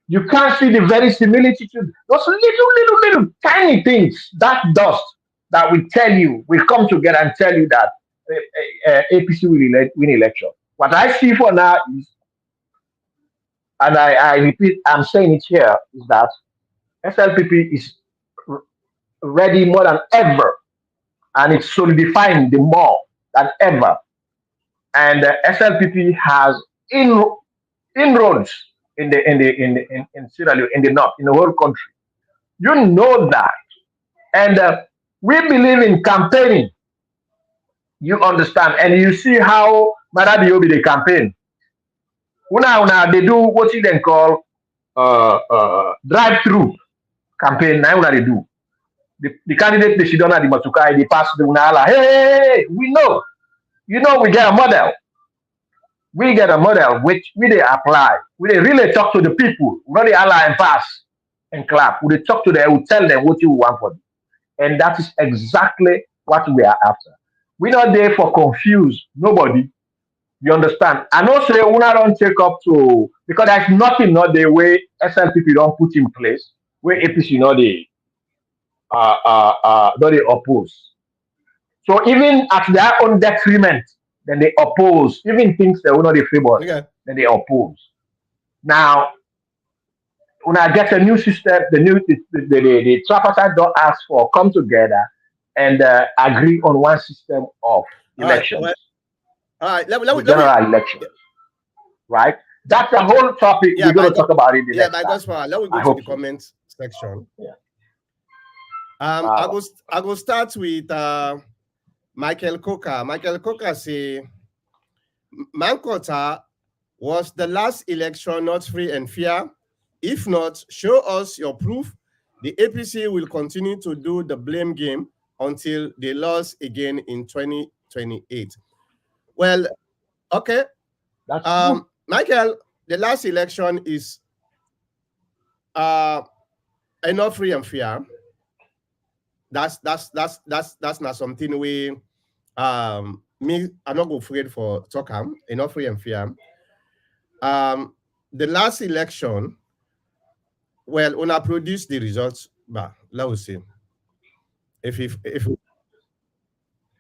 You can't see the very similitude. Those little tiny things that dust that will tell you, will come together and tell you that APC will win election. What I see for now is, and I repeat, I'm saying it here, is that SLPP is ready more than ever, and it's solidifying the more than ever. And SLPP has in, inroads in Sierra Leone, in the north, in the whole country. You know that, and we believe in campaigning. You understand, and you see how Maradi Obi they campaign. Una they do what you then call drive-through campaign. Now una they do. The candidate they should not the Matukai, they pass the Unala. Hey, we know. You know we get a model. We get a model which we they apply. We they really talk to the people. We not the ally and pass and clap. We they talk to them, we tell them what you want for them. And that is exactly what we are after. We're not there for confuse nobody. You understand? And also, una don't take up to, because there's nothing not the way SLPP don't put in place where APC not they oppose. So even at their own detriment, then they oppose. Even things that will not they favor, Okay. then they oppose. Now, when I get a new system, the tripartite don't ask for come together and agree on one system of All right. elections, Well, all right. the general elections, right? That's the whole topic. Yeah, We're going to talk about it the yeah, next by time. God's power. Let me go I to hope the so. comments section. Yeah. I go start with Michael Coker. Michael Coker say Mankota was the last election not free and fair. If not, show us your proof. The APC will continue to do the blame game until they lose again in 2028. Well, okay. That's true. Michael, the last election is not free and fair. That's not something Me, I'm not go afraid for talk enough free and fair. The last election, well, when I produce the results, but let us see if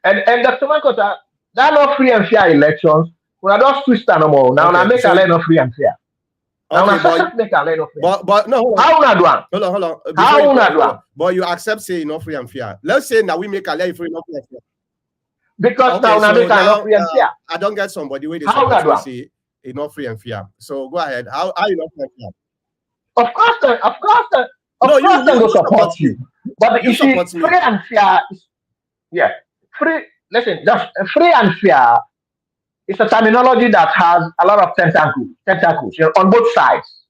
And Dr. Mankota, that not free and fair elections, when I just twist no more. Now I okay, make a so line of free and fair. Now I okay, but make a line of free and fair. but no, How una do am? hold on. Before you How una do go, am? but you accept say enough free and fair. Let's say now we make a line free enough free and fair. Because Okay, now I so make a line of now free and fair. I don't get somebody where they How una support do me am? say enough free and fair. So go ahead. How you not free and fair? Of course, of No, course, they will you support support me. you. But You you see, support me. free and fair, yeah, free. Listen, just free and fair is a terminology that has a lot of tentacles, on both sides.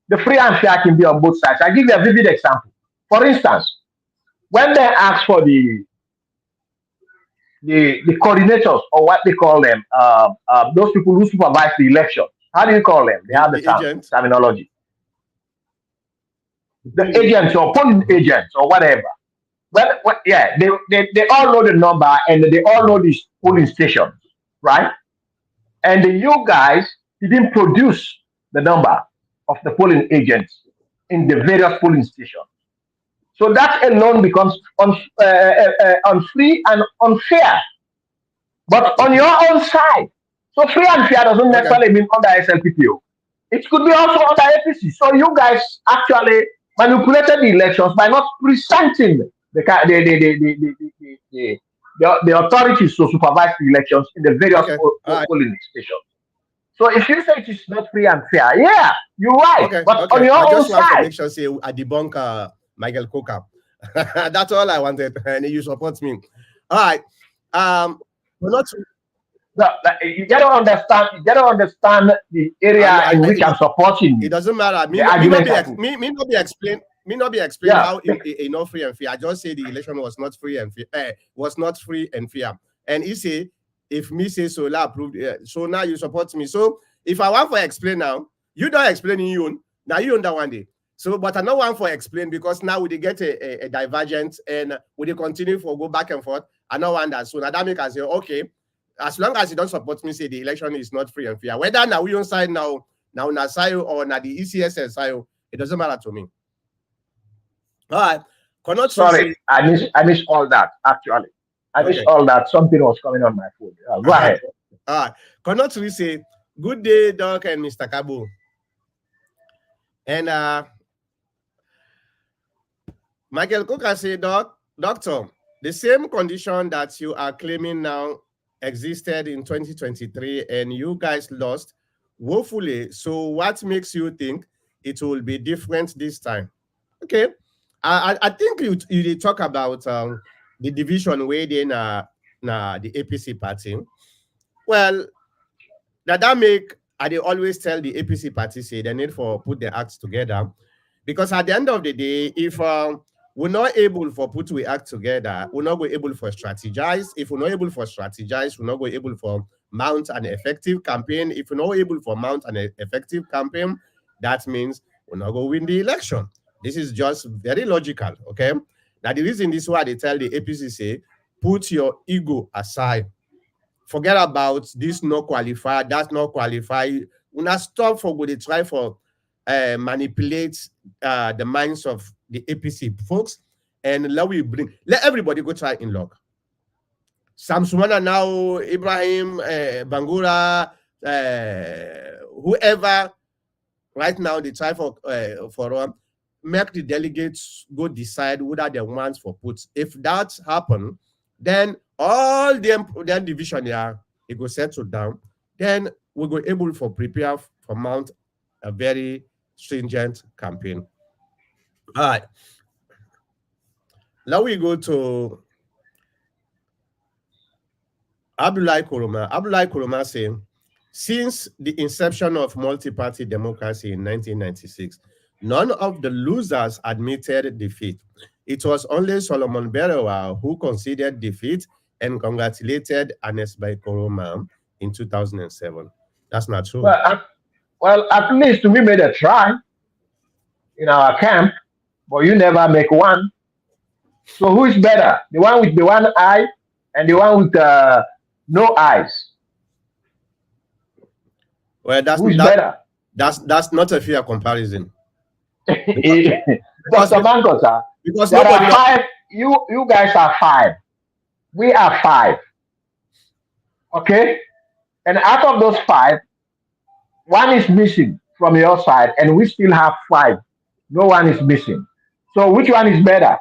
The free and fair can be on both sides. I give you a vivid example. For instance, when they ask for the coordinators, or what they call them, those people who supervise the election, how do you call them? They have the The agent. terminology. The The polling agents agent. or polling Mhm. agents or whatever. Well, yeah, they all know the number and they all know these polling stations, right? And you guys didn't produce the number of the polling agents in the various polling stations. So that alone becomes unfree and unfair. But on your own side, so free and fair doesn't Okay. necessarily mean under SLPP. It could be also under APC. So you guys actually manipulated the elections by not presenting the authorities to supervise the elections in the various Okay. All right. polling stations. So if you say it is not free and fair, yeah, you're right. Okay. But on Okay. your I own just want for side, make sure say I debunk Michael Coker. That's all I wanted, and you support me. All right. But not. you gotta understand. You gotta understand the area in which I'm supporting It you. doesn't matter. The argument I put. Me not be explain. Me not be explain Yeah, how it not free and fair. I just say the election was not free and fair. Was not free and fair. And he say if me say so, la approved. So now you support me. So if I want for explain now, you don't explain in you own. Now you own that one day. So, but I don't want for explain because now we get a divergence and we continue for go back and forth. I don't want that. So now that make us say okay. As long as you don't support me, say the election is not free and fair. Whether now we on side now na SIO or na the ECSS SIO, it doesn't matter to me. All right. Cannot sorry, say I miss all that. Actually, I miss okay. all that. Something was coming on my phone. Go All ahead. right. Cannot we say good day, Doc and Mr. Kabu. And Michael Coker say, Doctor, the same condition that you are claiming now existed in 2023 and you guys lost woefully. So what makes you think it will be different this time? Okay. I think you did talk about the division within the APC party. Well, that make I dey always tell the APC party say they need for put their acts together because at the end of the day, if we're not able for put we act together, we're not going able for strategize. If we're not able for strategize, we're not going able for mount an effective campaign. If we're not able for mount an effective campaign, that means we're not going to win the election. This is just very logical, okay? Now the reason this is why they tell the APC say, put your ego aside. Forget about this not qualified, that's not qualified. Una stop for good, they try for manipulate the minds of the APC folks and let everybody go try in log. Samsumana now, Ibrahim, Bangura, whoever right now they try for make the delegates go decide whether they want for put. If that happen, then all them division there it go settle down. Then we go able for prepare for mount a very stringent campaign. All right. Now we go to Abdullah Kuruma. Abdullah Kuruma saying, since the inception of multi-party democracy in 1996, none of the losers admitted defeat. It was only Solomon Berewa who conceded defeat and congratulated Anes by Kuruma in 2007. That's not true. At least we made a try in our camp, but you never make one. So who is better? The one with the one eye and the one with no eyes. Well, Who is better? That's not a fair comparison. Dr. Mangota, because there nobody are five. You guys are five. We are five. Okay, and out of those five, one is missing from your side, and we still have five. No one is missing. So which one is better?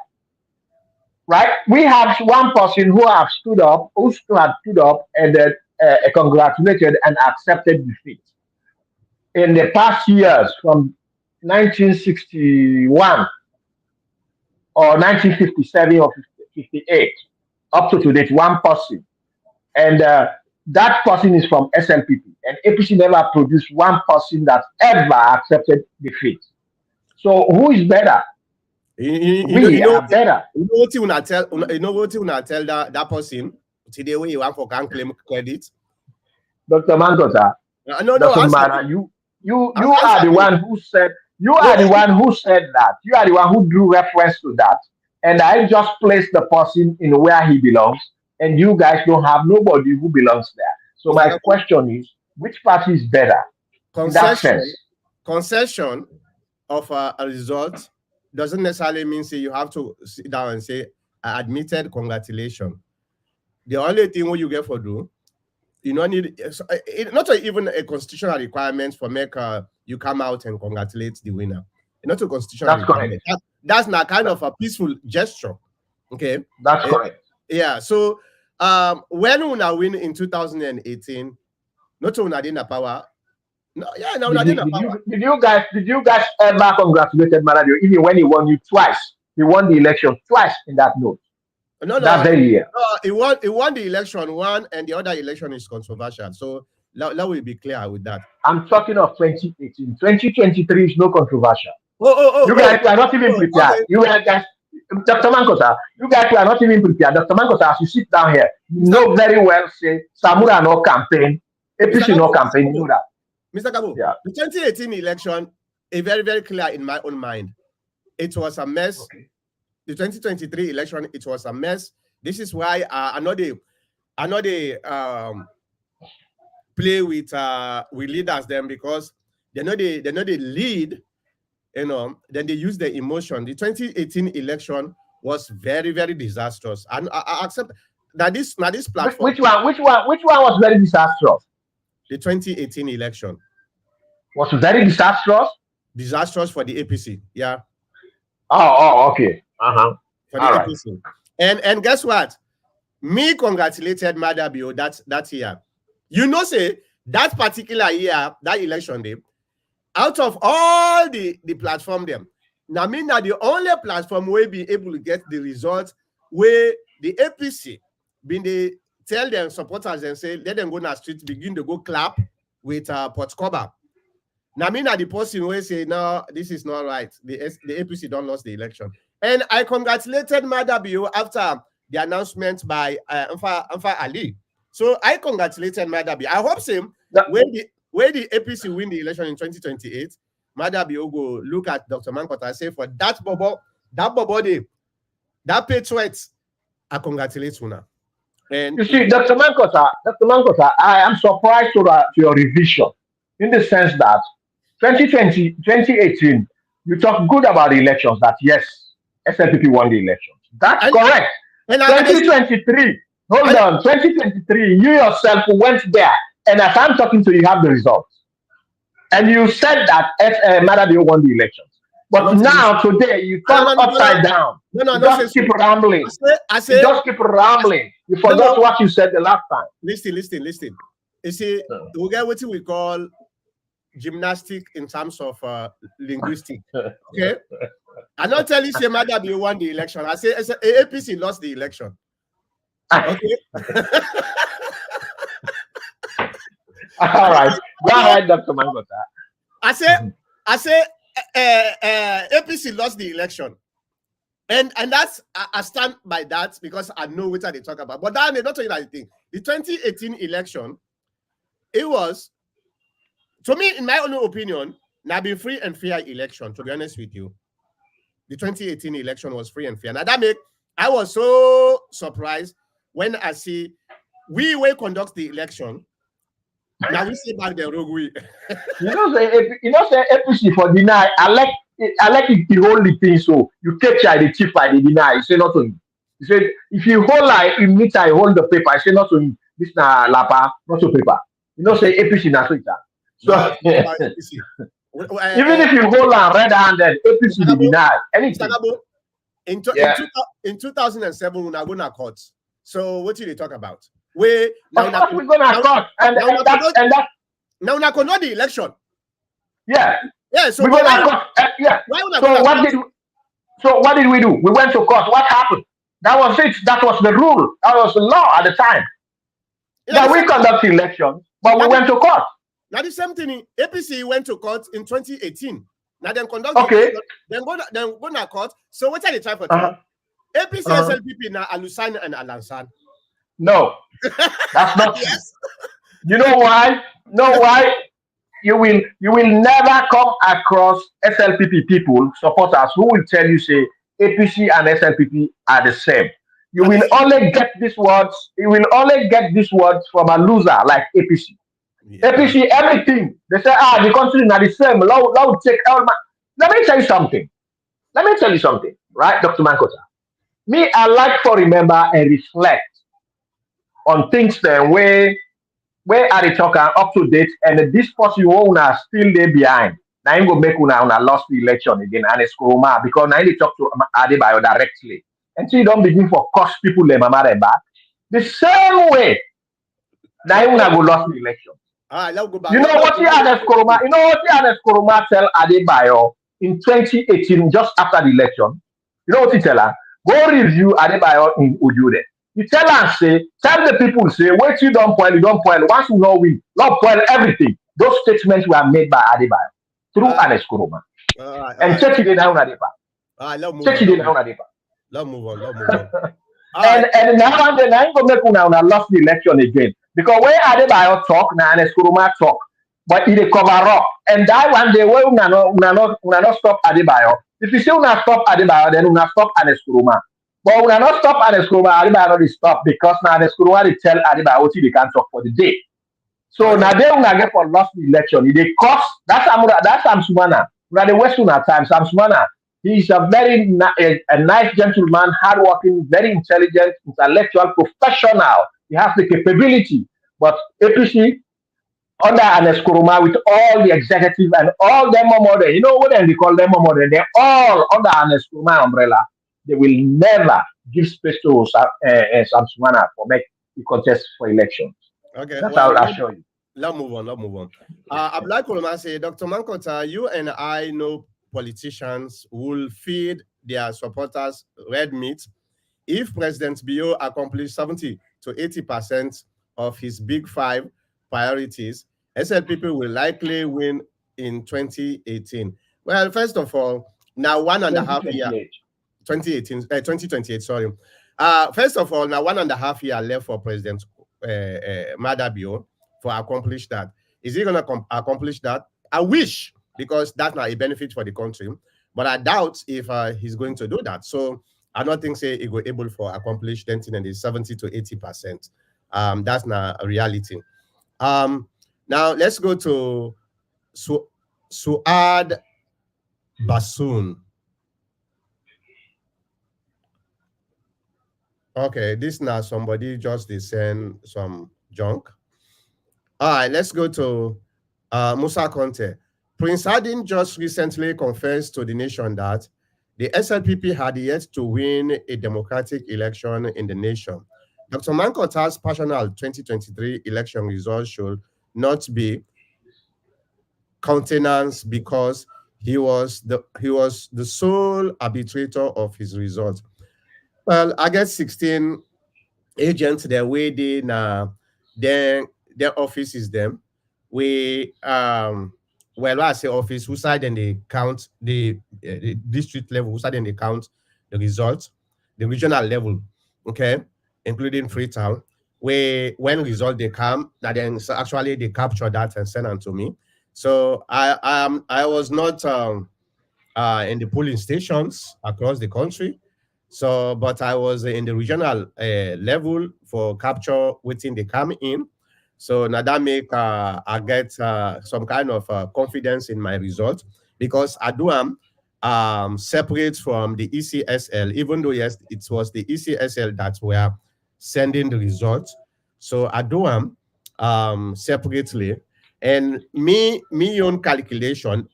Right? We have one person who have stood up, and congratulated and accepted defeat in the past years from 1961 or 1957 or 58 up to today. One person, and that person is from SLPP, and APC never produced one person that ever accepted defeat. So who is better? We are better. You know what you wanna tell? You know what you wanna tell that person today when you want for can claim credit? Dr. Mangota, No, doesn't matter. You are the one who said. You are the one who said that. You are the one who drew reference to that. And I just placed the person in where he belongs. And you guys don't have nobody who belongs there. So my question is, which party is better in that sense? Concession of a result doesn't necessarily mean say you have to sit down and say, I admitted, congratulations. The only thing what you get for do, you don't need not even a constitutional requirement for make you come out and congratulate the winner. Not a constitutional requirement. That's not kind of a peaceful gesture. Okay. That's correct. Yeah. So when Una win in 2018, not Una did power. No, yeah, no, did you guys ever congratulated Maradio even when he won you twice? He won the election twice in that note. No, that very year. He won the election one, and the other election is controversial. So that will be clear with that. I'm talking of 2018. 2023 is no controversial. You guys are not even prepared. Okay. You guys, Dr. Mankota, you guys are not even prepared. Dr. Mankota, as you sit down here, you know very well say Samura no campaign, APC no campaign. You know that. Mr. Kabo, yeah. The 2018 election is very, very clear in my own mind. It was a mess. Okay. The 2023 election, it was a mess. This is why I know they play with leaders them because they know they lead, you know, then they use the emotion. The 2018 election was very, very disastrous. And I accept that this platform. Which one was very disastrous? The 2018 election was very disastrous. Disastrous for the APC, yeah. Oh, okay. For the APC. Right. And guess what? Me congratulated Madabio that year. You know, say that particular year, that election day, out of all the platform them, now mean that the only platform will be able to get the results where the APC been they tell them supporters and say, let them go on the street, begin to go clap with Port Cover. Now, mean that the person will say, no, this is not right. The APC don't lost the election. And I congratulated Madabio after the announcement by Amfa Ali. So I congratulated Madabio. I hope same when the APC win the election in 2028, Madabio go look at Dr. Mankota and say, for that day, that patriots, I congratulate you now. And you see, Dr. Mankota, I am surprised to your revision in the sense that 2018, you talk good about the elections, that yes, SLPP won the elections. That's correct. And 2023, hold on, 2023, you yourself went there, and as I'm talking to you, have the results. And you said that Madabio won the elections. But now, today, you turn upside down. Just keep rambling. I say, just keep rambling. You forgot what you said the last time. Listen. You see, we get what we call gymnastic in terms of linguistic. Okay? I'm not telling you Madabio won the election. I say APC lost the election. Okay? All right. Go ahead, Dr. Mangota. I say APC lost the election. And that's I stand by that because I know what they talk about. But that may not tell you that thing. The 2018 election, it was, to me, in my own opinion, now been free and fair election, to be honest with you. The 2018 election was free and fair. Now that I was so surprised when I see we will conduct the election. Now we see back the rogue way. say APC for deny. I like it the whole thing. So you take child the chief by the deny. You say not to him. You say if you hold like in meet I hold the paper. I say not to him. This na lapa, not to paper. Say APC na so it. So No, it's not about APC. even if you hold on red-handed, APC they deny anything. In 2007, we're not going to court. So what did they talk about? We now we're gonna court and that now we conduct the election. Yeah. Yeah. So we're gonna court. Yeah. So what did we do? We went to court. What happened? That was it. That was the rule. That was the law at the time. Yeah, we conduct elections, but we went to court. Now the same thing. APC went to court in 2018. Now then conduct then go to court. So what are they trying for? APC SLPP now Alusan and Alansan. No, that's not yes. You know why? You will never come across SLPP people, supporters who will tell you say APC and SLPP are the same. You will only get these words. You will only get these words from a loser like APC. Yeah. APC, everything they say, the country is not the same. Take all my. Let me tell you something. Right, Dr. Mankota? Me, I like to remember and reflect on things then where are they talking up to date, and this person who are still there behind. Now I'm gonna make una lost the election again and it's Kuruma because now they talk to Adebayo directly. And so you don't begin for cost people them back. The same way now you go lost the election. You know what Ernest Koroma tell Adebayo in 2018, just after the election? You know what he tell her? Go review Adebayo in Ujude. You tell the people, say, wait, you don't spoil. Once you know we don't spoil everything. Those statements were made by Adebayo through Ernest Koroma. And check it in on Adebayo. Check it in on Adebayo. Let's move on. And now and then I'm going to make una lost the election again. Because when Adebayo talk, now Ernest Koroma talk. But it cover up. And that one day, when una not stop Adebayo. If you say una stop Adebayo, then una stop Ernest Koroma. But we are not stop Ernest Koroma. Adebayo not stop because now Ernest Koroma they tell Adebayo what they can talk for the day. So now they will get for lost the election. They cost that's Sam Sumana. We are the Western time. Sam Sumana. He is a very nice gentleman, hardworking, very intelligent, intellectual, professional. He has the capability. But APC under Ernest Koroma with all the executive and all them modern, you know what they call them modern? They're all under Ernest Koroma umbrella. They will never give space to Sam Sumana for make the contest for elections. Okay, that's how I'll show you. Let's move on. Abdullah Koloma say, Dr. Mankota, you and I know politicians will feed their supporters red meat. If President Bio accomplished 70 to 80% of his big five priorities, SLPP will likely win in 2018. Well, first of all, now 1.5 year. 2028, sorry. First of all, now 1.5 year left for President Madabio for accomplish that. Is he going to accomplish that? I wish, because that's not a benefit for the country. But I doubt if he's going to do that. So I don't think he will able for accomplish anything in the 70 to 80%. That's not a reality. Now let's go to Suad Basun. Okay, this now somebody just send some junk. All right, let's go to Musa Conte. Prince Hardin just recently confessed to the nation that the SLPP had yet to win a democratic election in the nation. Dr. Mankota's personal 2023 election results should not be countenanced because he was the sole arbitrator of his results. Well, I guess 16 agents their way they now their office is them. We well, I say office, who side and they count the district level, who side and they count the results, the regional level, okay, including Freetown, where when result they come, that then so actually they capture that and send them to me. So I was not in the polling stations across the country. So, but I was in the regional level for capture waiting they come in. So now that make I get some kind of confidence in my result because I do separate from the ECSL, even though yes, it was the ECSL that were sending the results. So I do separately, and me own calculation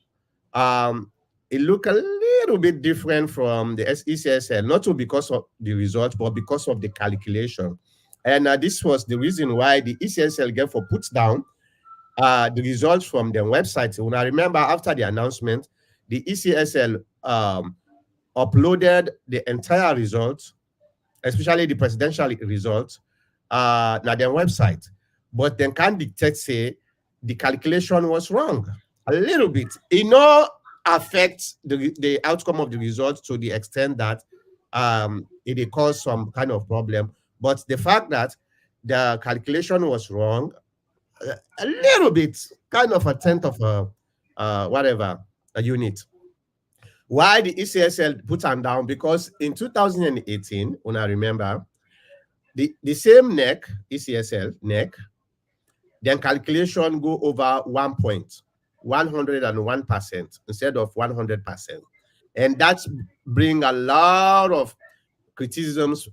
it look a little bit different from the ECSL, not so because of the result, but because of the calculation. And this was the reason why the ECSL get for puts down the results from their website. When I remember after the announcement, the ECSL uploaded the entire results, especially the presidential results, na their website. But then can detect say the calculation was wrong a little bit. It no affects the outcome of the results to the extent that it caused some kind of problem. But the fact that the calculation was wrong, a little bit, kind of a tenth of a whatever a unit. Why the ECSL put them down? Because in 2018, when I remember, the same neck, ECSL neck, then calculation go over 101% instead of 100%. And that's bring a lot of criticisms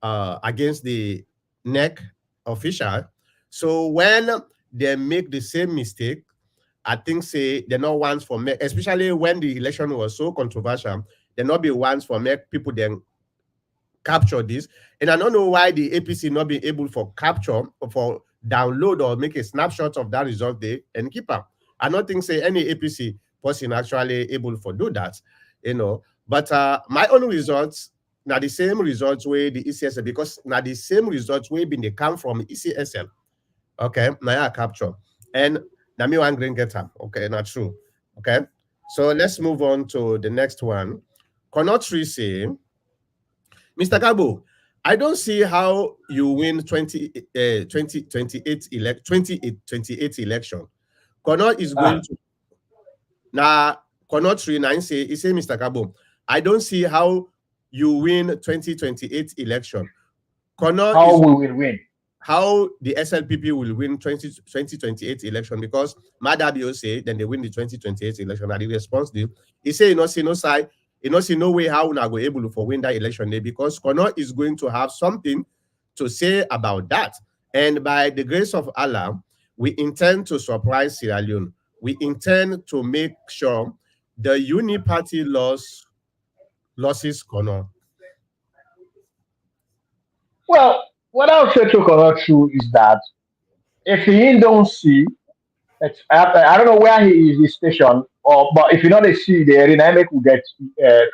against the neck official. So when they make the same mistake, I think say they're not ones for make, especially when the election was so controversial, they're not be ones for make people then capture this. And I don't know why the APC not be able for capture or for download or make a snapshot of that result there and keep up. I don't think say any APC person actually able for do that, you know. But my own results now the same results where the ECSL because now the same results where been they come from ECSL. Okay, now I capture. And now me one green get up. Okay, not true. Okay. So let's move on to the next one. Conotry say Mr. Gabo, I don't see how you win 2028 election. Connaught is going Ah, to now Connaught 39 say he say Mr. Gabo, I don't see how you win 2028 election. Connaught how is we will win? how the SLPP will win 2028 election because Madabio say then they win the 2028 election. And the response did he say you know see no side, you know see no way how we are go able to win that election day because Connaught is going to have something to say about that. And by the grace of Allah, we intend to surprise Sierra Leone. We intend to make sure the uni-party losses Connaught. Well, what I would say to correct true is that if he don't see, I don't know where he is his station, or but if you know they see the dynamic will get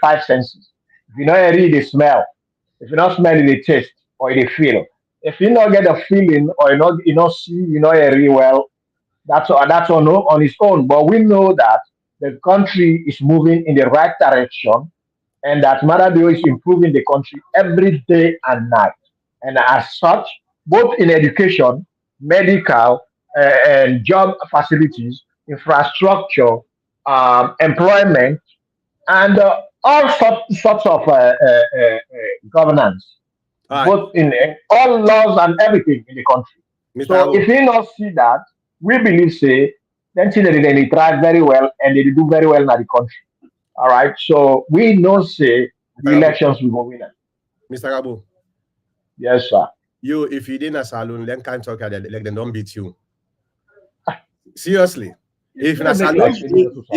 five senses. If you know read the smell, if you not smell the taste or the feel. If you not get the feeling or you not see, you know read well, that's on its own. But we know that the country is moving in the right direction and that Marabio is improving the country every day and night. And as such, both in education, medical, and job facilities, infrastructure, employment, and all sorts of governance, All right, both in all laws and everything in the country. Mr. So Abu. if we not see that, we believe say then see that they thrive very well and they do very well in the country. All right. So we know say Mr. the Abu. elections will go win. Mr. Abu. Yes, sir. You, if you didn't a saloon, then can't talk like they don't beat you. Seriously. If in You a know make saloon, like say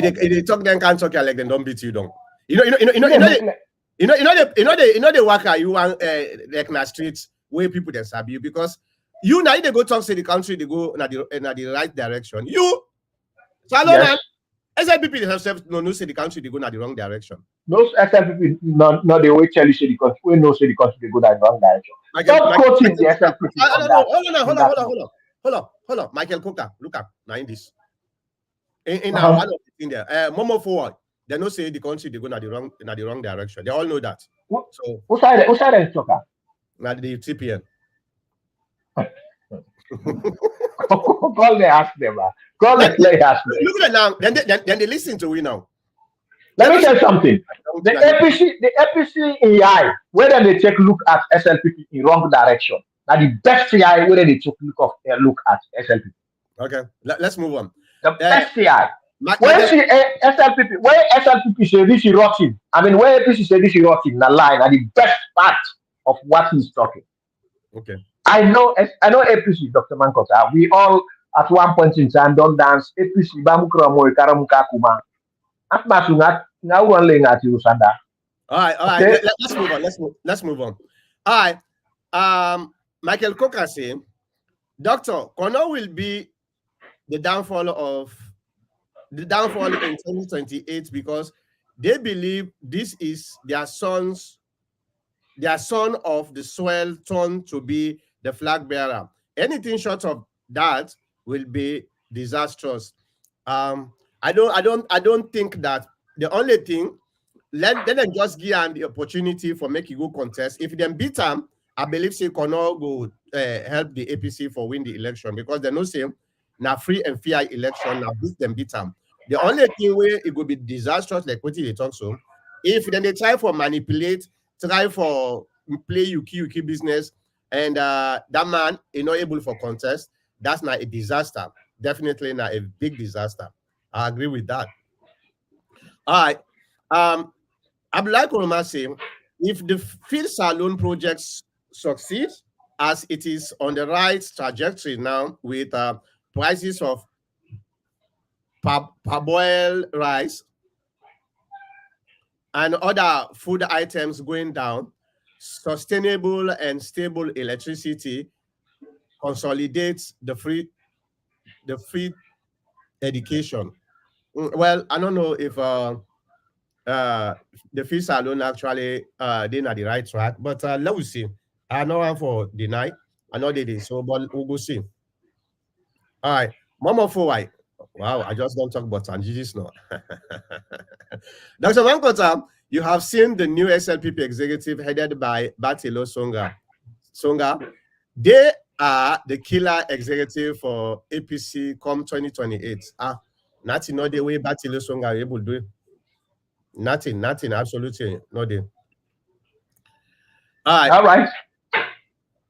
they to they talk then can't talk like they don't beat you down. You know make like The worker you want like in the streets where people they sabi you because you now they go talk to the country they go in the right direction. You salon yes. and SLPP themselves no say the country they go in the wrong direction. Those SLPP not the way tell you say the country. We know say the country they go that wrong direction. Stop quoting the Michael Coker. SLPP I on don't know. that Hold in on, that hold on, note. hold on, hold on, hold on. Michael Coker, look up now in this. In our one Uh-huh. of the thing there, Momo forward. They don't say the country they go in the wrong direction. They all know that. So Who side is talker? now the TPN. Call they ask them. Call Let, them. Let ask them. look at it now. Then they listen to we now. Let me tell you something. The APC in AI, whether they take look at SLPP in wrong direction, now the best AI whether they take look at SLPP. Okay, let's move on. The best AI. When Michael, see SLPP, where SLPP say this is rotting, I mean where APC say this is rotting, the line are the best part of what he's talking. okay. I know APC, Dr. Mankota. We all at one point in time don't dance APC Bamukromo Karamuka Kuma. Atmasungat now running at Usanda. All right. Okay? Let's move on. Let's move on. All right. Michael Coker say, Doctor, Kono will be the downfall in 2028 because they believe this is their son of the soil turned to be the flag bearer. Anything short of that will be disastrous. I don't think that the only thing let them just give them the opportunity for make a good contest. If them beat them, I believe say Kono go help the APC for win the election because they know say now free and fair election now beat them. The only thing where it will be disastrous like what they talk so if then they try for manipulate, try for play Yuki business, and that man is not able for contest, that's not a disaster. Definitely not a big disaster. I agree with that. All right. I'd like to say, if the field salon projects succeed as it is on the right trajectory now with prices of parboiled rice and other food items going down, sustainable and stable electricity consolidates the free education. Well, I don't know if the fees alone actually they're not the right track, but let us see. I know one for the night. I know they did so, but we'll go see. All right, Mama for why? Wow, I just don't talk about Sanjis now. Dr. Mankota, you have seen the new SLPP executive headed by Batilo Songa. They are the killer executive for APC come 2028. Nothing, not the way Batilo Songa able to do it. Nothing, absolutely not the. All right.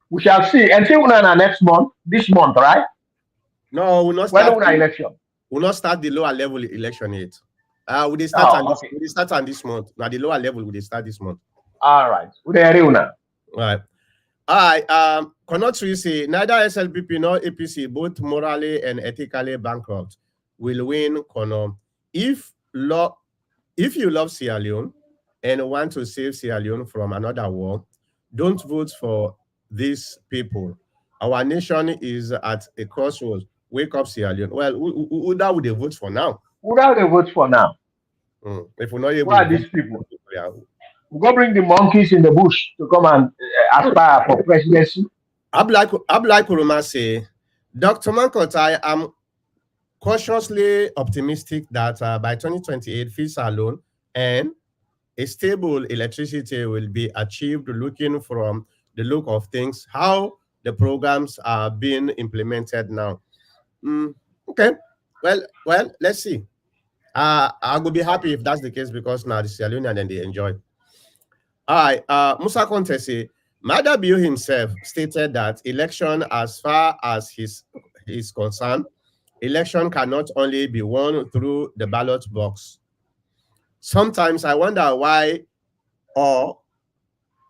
We shall see. Until next month, this month, right? No, we'll not start. When election? We'll not start the lower level election yet. We start on this month. Now the lower level will start this month. All right. Right. All right. Cannot say neither SLPP nor APC, both morally and ethically bankrupt, will win Kono. If you love Sierra Leone and want to save Sierra Leone from another war, don't vote for these people. Our nation is at a crossroads. Wake up, Sierra Leone. Well, who that would they vote for now? Who that would they vote for now? If we're not able who are these people? We go bring the monkeys in the bush to come and aspire for presidency. Abdullah Kuruma say, Dr. Mankota, I am cautiously optimistic that by 2028, fees alone and a stable electricity will be achieved looking from the look of things, how the programs are being implemented now. Okay. Well, let's see. I will be happy if that's the case because now the Sierra Leone and then they enjoy. All right. Musa Conte say, Madabio himself stated that election, as far as his concerned, election cannot only be won through the ballot box. Sometimes I wonder why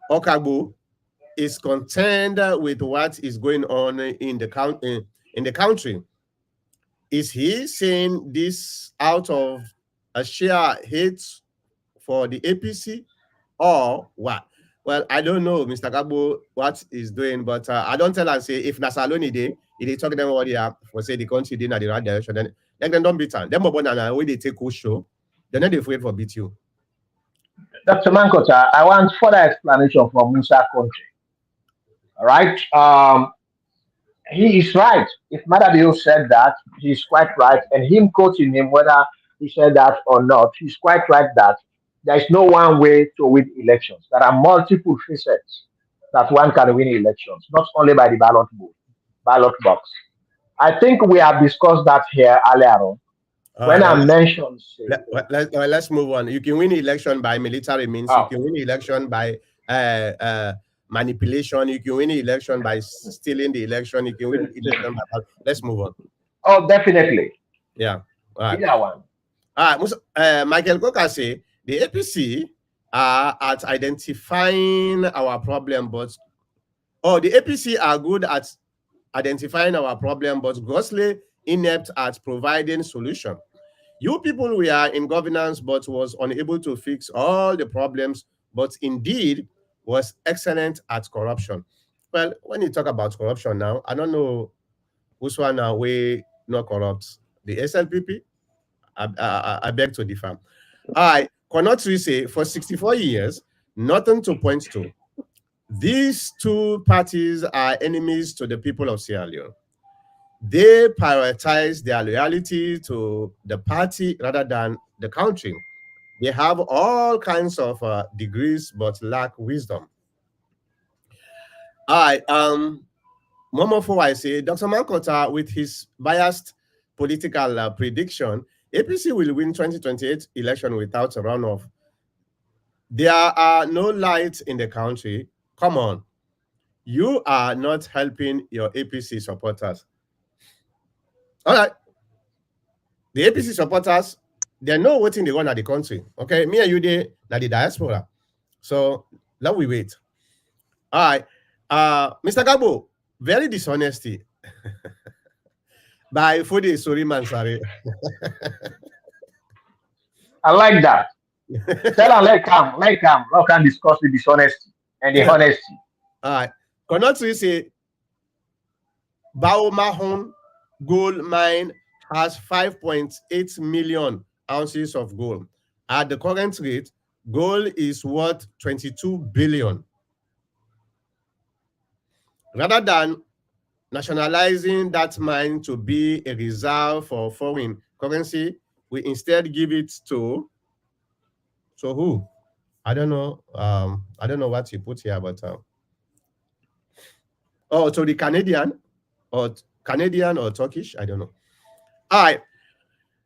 Okagbo is concerned with what is going on in the country. Is he saying this out of a sheer hate for the APC or what? Well, I don't know, Mr. Gabo, what he's doing, but I don't tell and say if Nasaloni they talk them about the for say the country did not the right direction, then let them don't beat them. Them about when they take a show, they're not afraid for beat you. Dr. Mankota, I want further explanation from Musa Conte. All right. He is right. If Madabio said that, he's quite right. And him quoting him, whether he said that or not, he's quite right that there is no one way to win elections. There are multiple facets that one can win elections, not only by the ballot box. I think we have discussed that here earlier on. When I mention, say, let's move on. You can win election by military means. You oh, can win election by manipulation. You can win election by stealing the election. You can win election by. Let's move on. oh, definitely. Yeah. All right. Either one. Michael Coker say the APC are at identifying our problem, but the APC are good at identifying our problem, but grossly inept at providing solution. You people were in governance, but was unable to fix all the problems, but indeed was excellent at corruption. Well, when you talk about corruption now, I don't know which one are we not corrupt. The SLPP? I beg to differ. I cannot say for 64 years, nothing to point to. These two parties are enemies to the people of Sierra Leone. They prioritize their loyalty to the party rather than the country. They have all kinds of degrees but lack wisdom. Momofo, I say, Dr. Mankota, with his biased political prediction, APC will win 2028 election without a runoff. There are no lights in the country. Come on. You are not helping your APC supporters. All right. The APC supporters, they know what's in the one at the country. Okay, me and you there, the diaspora. So let we wait. All right. Mr. Gabo, very dishonesty. By Fode Sori Mansari. I like that. Tell her, let come discuss the dishonesty and the honesty. All right. Konotri say Bao Mahon gold mine has 5.8 million ounces of gold. At the current rate, gold is worth 22 billion. Rather than nationalizing that mine to be a reserve for foreign currency, we instead give it to who? I don't know. I don't know what you put here, but to the Canadian or Turkish, I don't know. All right.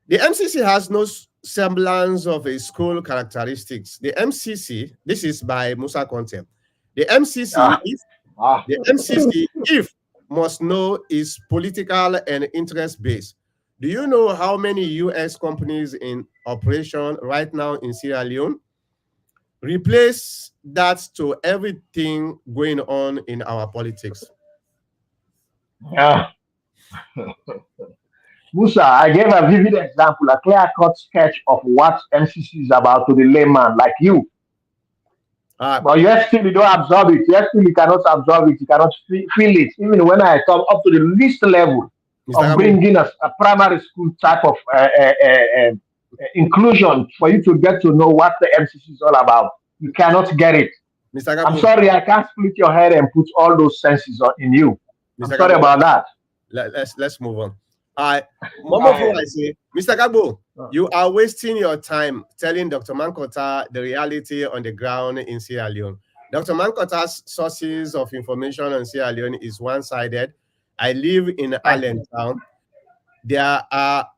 The MCC has no semblance of a school characteristics. The MCC, this is by Musa Conte. The MCC, if must know, is political and interest based. Do you know how many US companies in operation right now in Sierra Leone? Replace that to everything going on in our politics. Yeah. Musa, I gave a vivid example, a clear-cut sketch of what MCC is about to the layman like you. But yet still you don't absorb it. Yet still you cannot absorb it. You cannot feel it. Even when I come up to the least level of bringing a primary school type of inclusion for you to get to know what the MCC is all about, you cannot get it. I'm sorry, I can't split your head and put all those senses in you. I'm sorry about that. Let's move on. Momofo, I say, Mr. Gabo, you are wasting your time telling Dr. Mankota the reality on the ground in Sierra Leone. Dr. Mankota's sources of information on Sierra Leone is one-sided. I live in Allentown. There are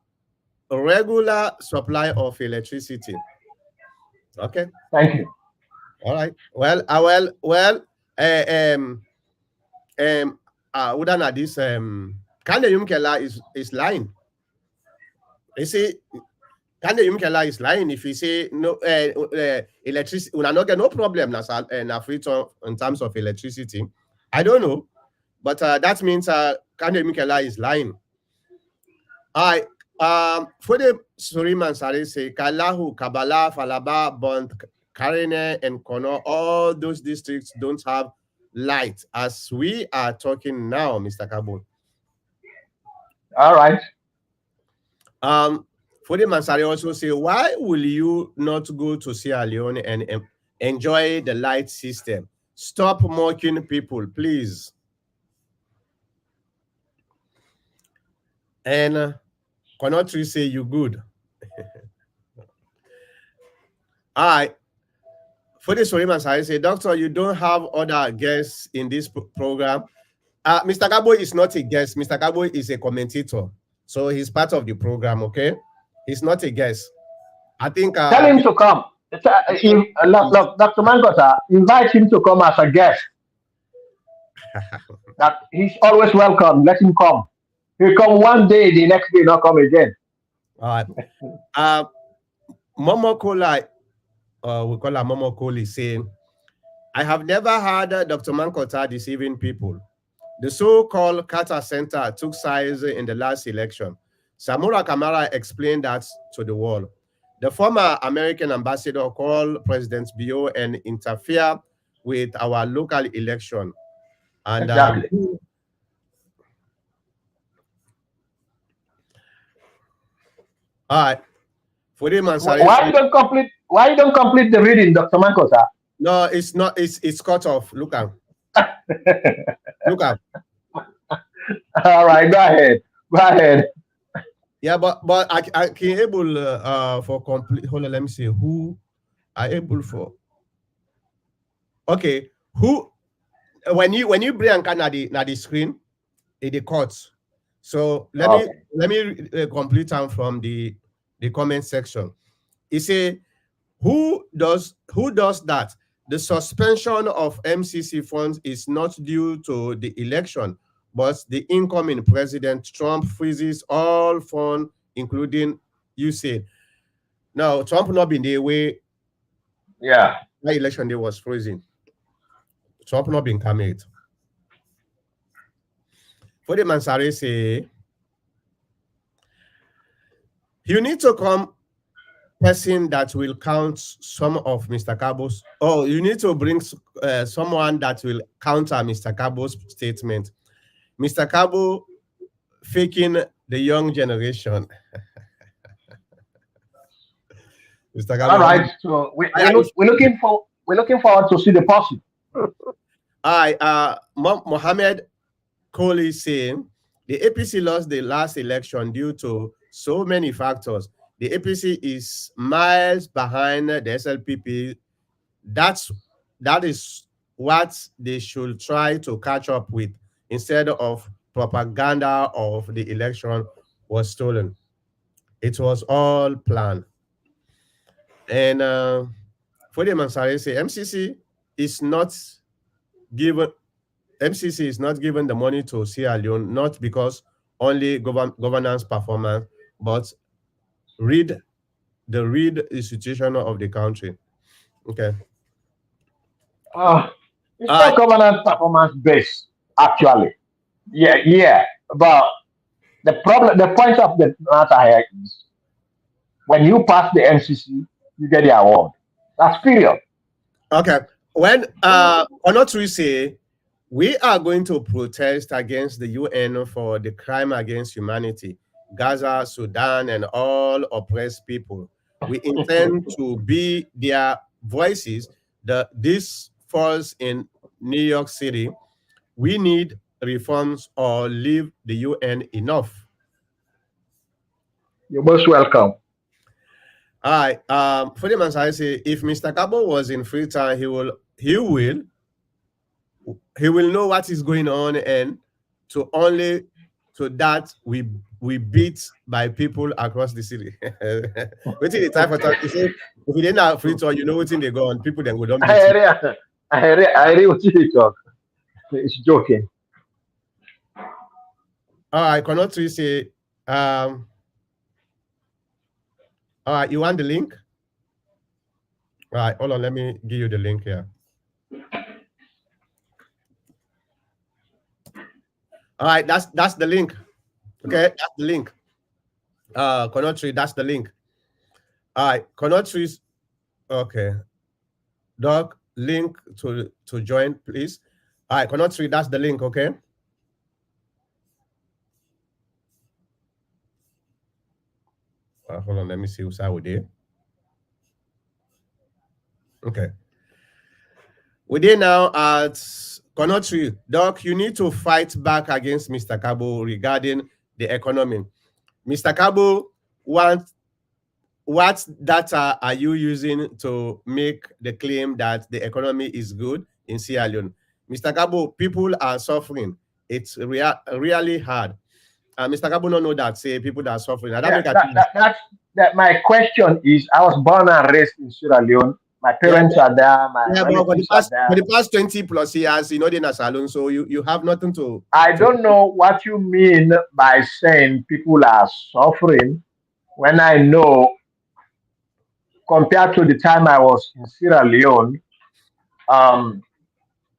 a regular supply of electricity. Okay. Thank you. All right. Well, Udana, this Kande Yumkela is lying. You see, Kande Yumkela is lying if he say no electricity. We not get no problem in Africa in terms of electricity. I don't know, but that means Kande Yumkela is lying. For the Suriman Sari say Kalahu, Kabala, Falaba, Bond, Karene, and Kono, all those districts don't have light as we are talking now, Mr. Kabo. All right. Fode Mansari also say, why will you not go to Sierra Leone and enjoy the light system? Stop mocking people, please. And Konotri say you good. All right. Fode Mansari say, Doctor, you don't have other guests in this program. Mr. Gabo is not a guest. Mr. Gabo is a commentator. So he's part of the program, okay? He's not a guest. I think Tell him to come. Look, Dr. Mangota, invite him to come as a guest. That he's always welcome. Let him come. He'll come one day, the next day not come again. all right. Momo Kola, we call her Momo Koli, saying, I have never heard Dr. Mankota deceiving people. The so-called Carter Center took sides in the last election. Samura Kamara explained that to the world. The former American ambassador called President Bio and interfere with our local election. And Exactly. all right. Why you don't complete? Why you don't complete the reading, Dr. Mankota? No, it's not. It's cut off. Look at. Look at. All right, go ahead. Go ahead. Yeah, but I can able for complete. Hold on, let me see who are able for. Okay, who when you bring na the screen, it cuts. So let me complete them from the comment section. It say who does that? The suspension of MCC funds is not due to the election, but the incoming President Trump freezes all funds, including USAID. Now, Trump not been the way. Yeah. The election day was freezing. Trump not been coming. For the Mansare say, you need to come person that will count some of Mr. Cabo's. Oh, you need to bring someone that will counter Mr. Cabo's statement. Mr. Cabo faking the young generation. Mr. Cabo. All right. So we're looking forward to see the person. Mohammed Kohli saying the APC lost the last election due to so many factors. The APC is miles behind the SLPP. That is what they should try to catch up with instead of propaganda of the election was stolen. It was all planned. And for the Mansare say MCC is not given the money to Sierra Leone, not because only governance performance, but read institution of the country. Okay. It's not governance performance based, actually. Yeah. But the point of the matter here is when you pass the MCC, you get the award. That's period. Okay. When Onotri say we are going to protest against the UN for the crime against humanity, Gaza, Sudan, and all oppressed people. We intend to be their voices. This falls in New York City. We need reforms or leave the UN enough. You're most welcome. All right. For the man, I say if Mr. Cabo was in Freetown, he will know what is going on, and to that we beat by people across the city. Waiting the time for talk. If you didn't have Freetown, you know what's in they go on. People then go don't beat you. I hear what you talk. It's joking. All right, cannot we say all right, you want the link? All right, hold on, let me give you the link here. All right, that's the link. Okay, that's the link. Conotry, that's the link. All right, Conotry's okay. Doc, link to join, please. All right, Conotry, that's the link, okay? Hold on, let me see who's out with it. Okay. We're there now at Conotry. Doc, you need to fight back against Mr. Cabo regarding the economy. Mr. Cabo, what data are you using to make the claim that the economy is good in Sierra Leone? Mr. Cabo, people are suffering. It's really hard. Mr. Cabo don't know that, say people that are suffering. That's that my question is, I was born and raised in Sierra Leone. My Yeah, parents are there. My yeah, but relatives are there. for the past 20 plus years, you know, in a salon, so you have nothing I to don't know what you mean by saying people are suffering when I know, compared to the time I was in Sierra Leone, um,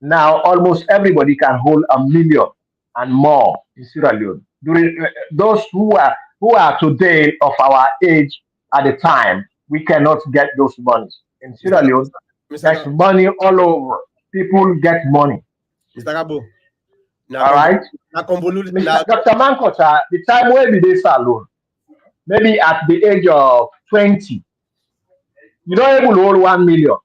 now almost everybody can hold a million and more in Sierra Leone. Those who are today of our age at the time, we cannot get those monies. In Sierra Mr. Leone, Mr. there's money all over. People get money. Mr. Gabo, na All convo- right. na convolute Mr. na Dr. Mankota, the time where we did salon, maybe at the age of 20, you don't able to hold 1 million.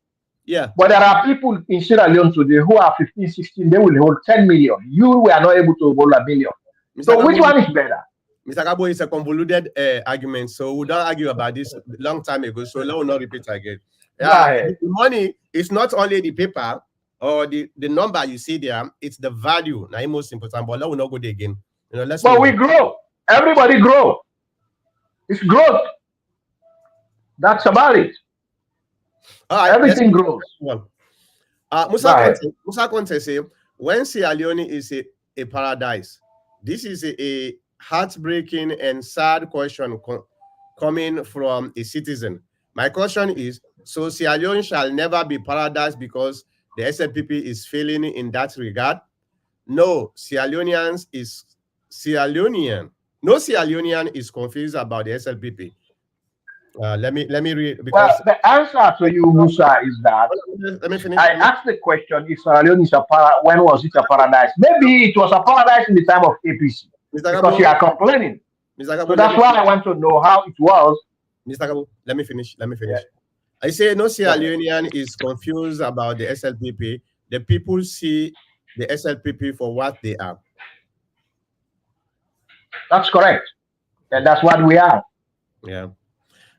yeah, But there are people in Sierra Leone today who are 15, 16, they will hold 10 million. You were not able to hold a million. Mr. So which Gabo, one is better? Mr. Gabo is a convoluted argument, so we don't argue about this long time ago. So let us not repeat again. Go Yeah, ahead. the money is not only the paper or the number you see there; it's the value. Now, most important. But let us not go there again. You know, let's But move we on. grow. Everybody grow. It's growth. That's about it. All right, Everything grows. move on. Go ahead. Musa Conte say when Sierra Leone is a paradise, this is a heartbreaking and sad question coming from a citizen. My question is: so Sierra Leone shall never be paradise because the SLPP is failing in that regard? No, Sierra Leonean. No Sierra Leonean is confused about the SLPP. Let me read Well, because the answer to you, Musa, is that let me finish. I asked the question if Sierra Leone is when was it a paradise? Maybe it was a paradise in the time of APC Mr. because you Gabo, are complaining. Mr. So Gabo, let that's me why I want to know how it was. Mr. Gabo, let me finish. Let me Yeah, finish. I say no go Sierra ahead. Leonean is confused about the SLPP. The people see the SLPP for what they are. That's correct. And that's what we are. Yeah.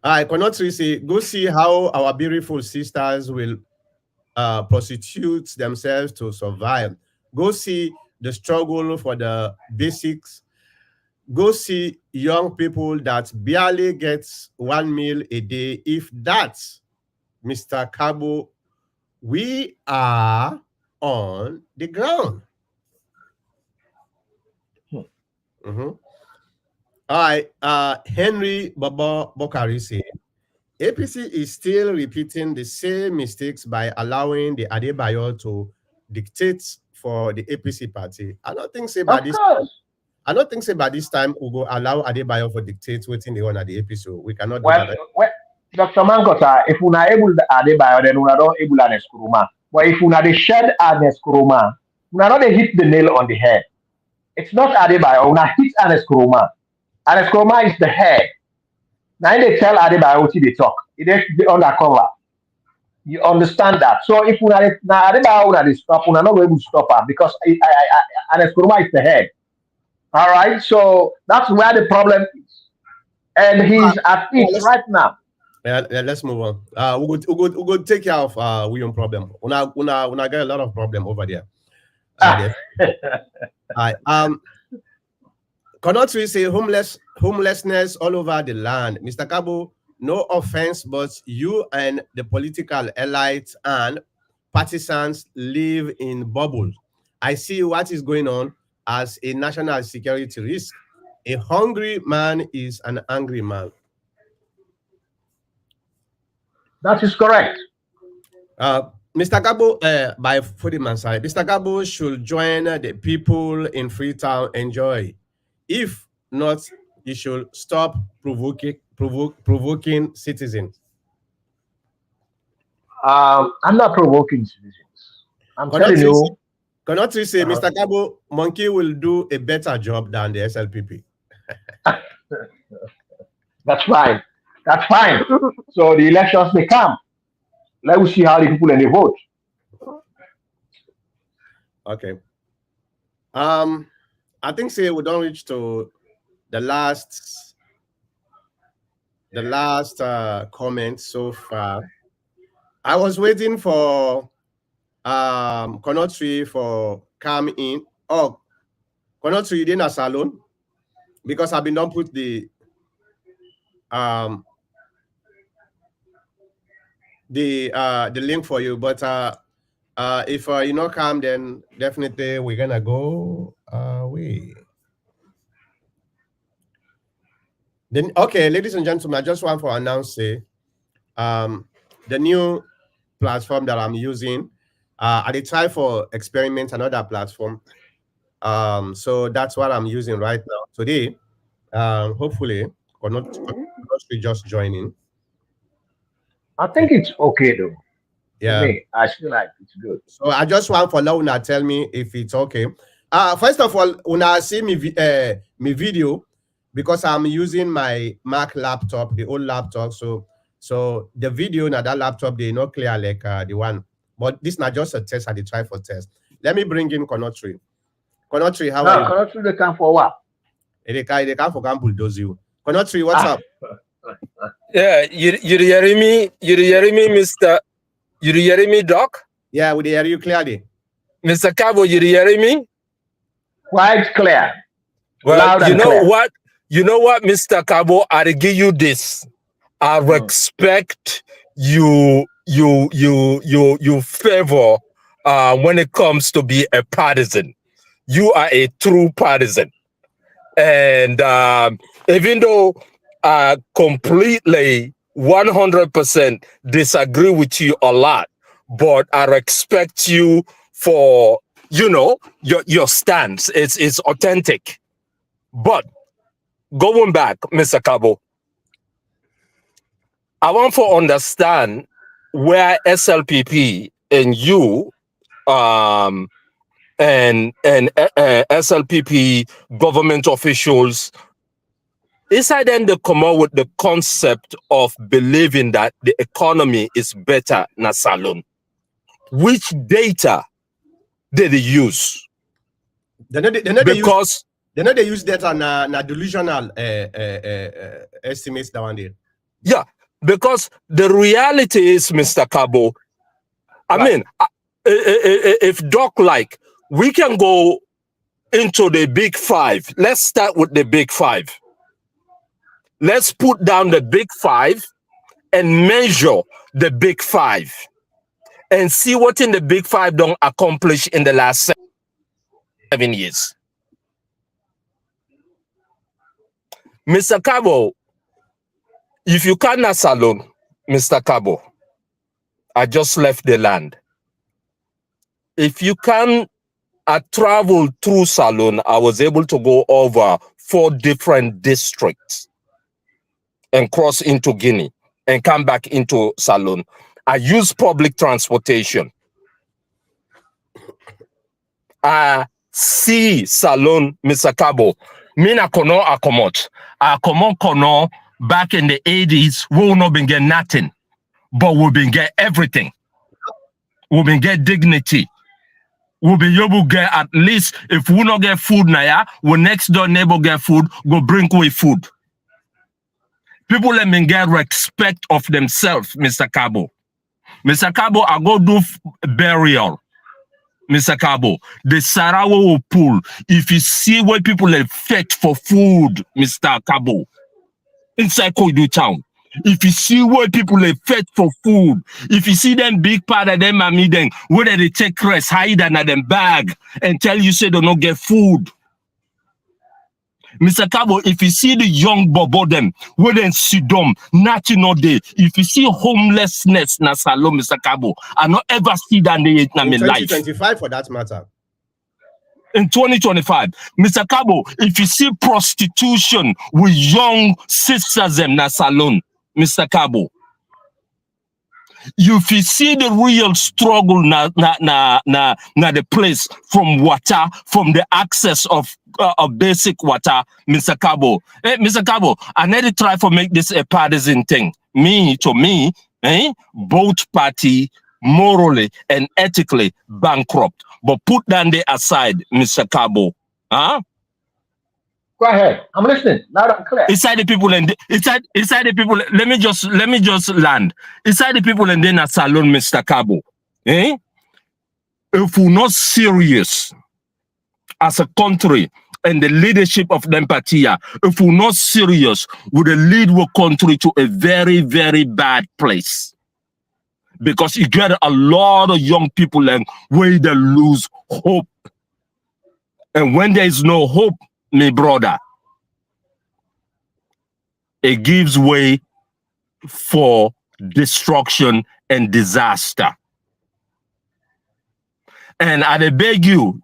I cannot say go see how our beautiful sisters will prostitute themselves to survive. Go see the struggle for the basics. Go see young people that barely gets 1 meal a day. If that's Mr. Cabo, we are on the ground. Mhm. All right. Henry Baba Bokari say APC is still repeating the same mistakes by allowing the Adebayo to dictate for the APC party. I don't think say by Of this time. course. I don't think say by this time we go allow Adebayo for dictate waiting they want at the APC. We cannot do Well, that. well Dr. Mankota, if we are able to add Adebayo, then we are not able to Neskuruma. But if we are the shed at Neskuruma, we are not they hit the nail on the head. It's not Adebayo, we are hit Aneskuruma. Aneskuruma is the head. Now they tell Adebayo what they talk. It is the undercover. You understand that? So if we are now Adebayo we are the stop, we are not able to stop her because Aneskuruma is the head. All right, so that's where the problem is, and he's at Yeah, it right now. let's move on. We'll go take care of William problem. Una get a lot of problem over there. Ah, There. Cannot we say homelessness all over the land, Mr. Cabo? No offense, but you and the political elites and partisans live in bubbles. I see what is going on as a national security risk. A hungry man is an angry man. that is correct. Mr. Gabo, by Fodiman side, Mr. Gabo should join the people in Freetown enjoy. If not, he should stop provoking citizens. I'm not provoking citizens. I'm Cannot telling we say, you, cannot we say uh, Mr. Gabo, Monkey will do a better job than the SLPP? that's fine. That's fine. So the elections may come. Let us see how the people and they vote. Okay. I think say we don't reach to the last comment so far. I was waiting for Konotri for come in. Oh, Konotri, you didn't a salon because I've been done put the the link for you. But if you not come, then definitely we're gonna go away. Then okay, ladies and gentlemen, I just want to announce the new platform that I'm using. I did try for experiment another platform. So that's what I'm using right now. Today, hopefully, not just joining. I think it's okay though. Yeah. To me, I feel like it's good. So I just want for Una tell me if it's okay. First of all, Una see me me video because I'm using my Mac laptop, the old laptop. So the video na that laptop they not clear like the one, but this not just a test. I did try for test. Let me bring in Konotri. Konotri, how are you? Konotri, they come for what? They come for can bulldoze you. Konotri, what's up? Yeah, you hearing me? You hearing me, Mr. You hearing me, Doc? Yeah, we hear you clearly. Mr. Cabo, you hearing me? Quite clear. Well, Loud you know clear. what? You know what, Mr. Cabo? I give you this. I respect you favor when it comes to be a partisan. You are a true partisan. And even though I completely 100% disagree with you a lot, but I respect you for, you know, your stance. It's authentic. But going back, Mr. Cabo, I want to understand where SLPP and you and SLPP government officials, is I then they come out with the concept of believing that the economy is better na salon? Which data did they use? They know they use data na delusional estimates that one day. Yeah, because the reality is, Mr. Cabo, I mean, if Doc like, we can go into the big five. Let's start with the big five. Let's put down the big five and measure the big five and see what in the big five don't accomplish in the last 7 years. Mr. Cabo, if you cannot salon, Mr. Cabo, I just left the land. If you can, I traveled through Salon. I was able to go over 4 different districts and cross into Guinea and come back into Salon. I use public transportation. I see Salon, Mr. Cabo. Mina kono akomot. Akomot kono back in the 80s, we will not been get nothing, but we've been get everything. We've been get dignity. We'll be able to get, at least if we not get food now, we next door neighbor get food, go bring away food. People let me get respect of themselves, Mr. Cabo. Mr. Cabo, I go do burial. Mr. Cabo, the Sarawa will pull. If you see where people are fed for food, Mr. Cabo, inside Koidu town. If you see where people are fed for food, if you see them big part of them, then whether they take rest, hide under them bag and tell you say they don't get food. Mr. Cabo, if you see the young bobo them, where they sit down, nothing all day. If you see homelessness na salon, Mr. Cabo, I not ever see that in my life. 2025 for that matter. In 2025, Mr. Cabo, if you see prostitution with young sisters in na salon, Mr. Cabo, if you see the real struggle na the place from water, from the access of basic water, Mr. Cabo. Hey, Mr. Cabo, I need to try to make this a partisan thing. To me, both party morally and ethically bankrupt. But put down the aside, Mr. Cabo. Huh? Go ahead. I'm listening. Loud and clear. Inside the people and inside the people. Let me just land. Inside the people and then a salon, Mr. Cabo. If we're not serious as a country and the leadership of the Empatia, if we're not serious, we will lead our country to a very, very bad place. because you get a lot of young people and where they lose hope. And when there is no hope, my brother, it gives way for destruction and disaster. And I beg you,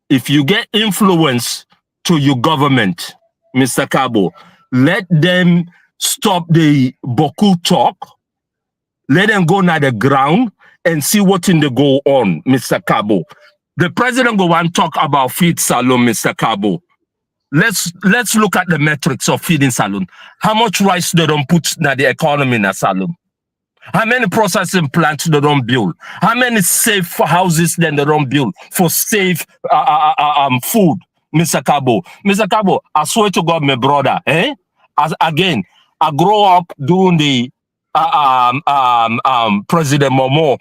if you get influence to your government, Mr. Cabo, let them stop the Boku talk. Let them go na the ground and see what in the go on, Mr. Cabo. The president go and talk about feed salon, Mr. Cabo. Let's look at the metrics of feeding salon. How much rice they don't put in the economy in a salon? How many processing plants they don't build? How many safe houses then they don't build for safe food, Mr. Cabo? Mr. Cabo, I swear to God, my brother, again, I grow up during the President Momo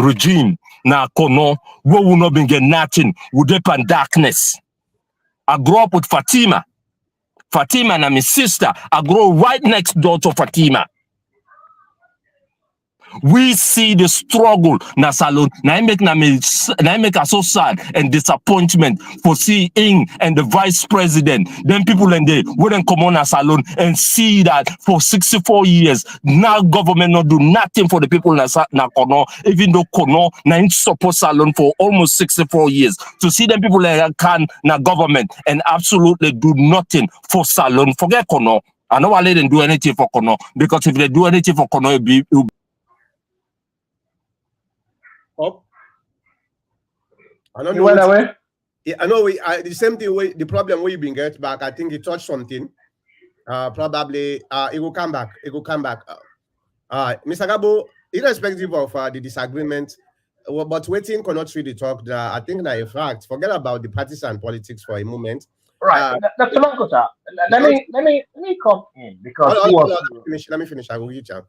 regime. Na kono, we will not be getting nothing. We depend darkness. I grew up with Fatima. Fatima and my sister. I grew right next door to Fatima. We see the struggle na salon. Na make us so sad and disappointment for seeing and the vice president. Then people in there wouldn't come on a salon and see that for 64 years now government not do nothing for the people na Kono, even though Kono na in support salon for almost 64 years. To see them people like can na government and absolutely do nothing for salon. Forget Kono. I know I let them do anything for Kono, because if they do anything for Kono, it'll be up. I don't You know. went away? Yeah, I know. The same thing. The problem where you been get back. I think he touched something. Probably. It will come back. It will come back. Mr. Gabo, irrespective of the disagreement, but waiting cannot really talk. I think that in fact, forget about the partisan politics for a moment. Right, Dr. Mankota, let me come in because let me finish. I will reach out.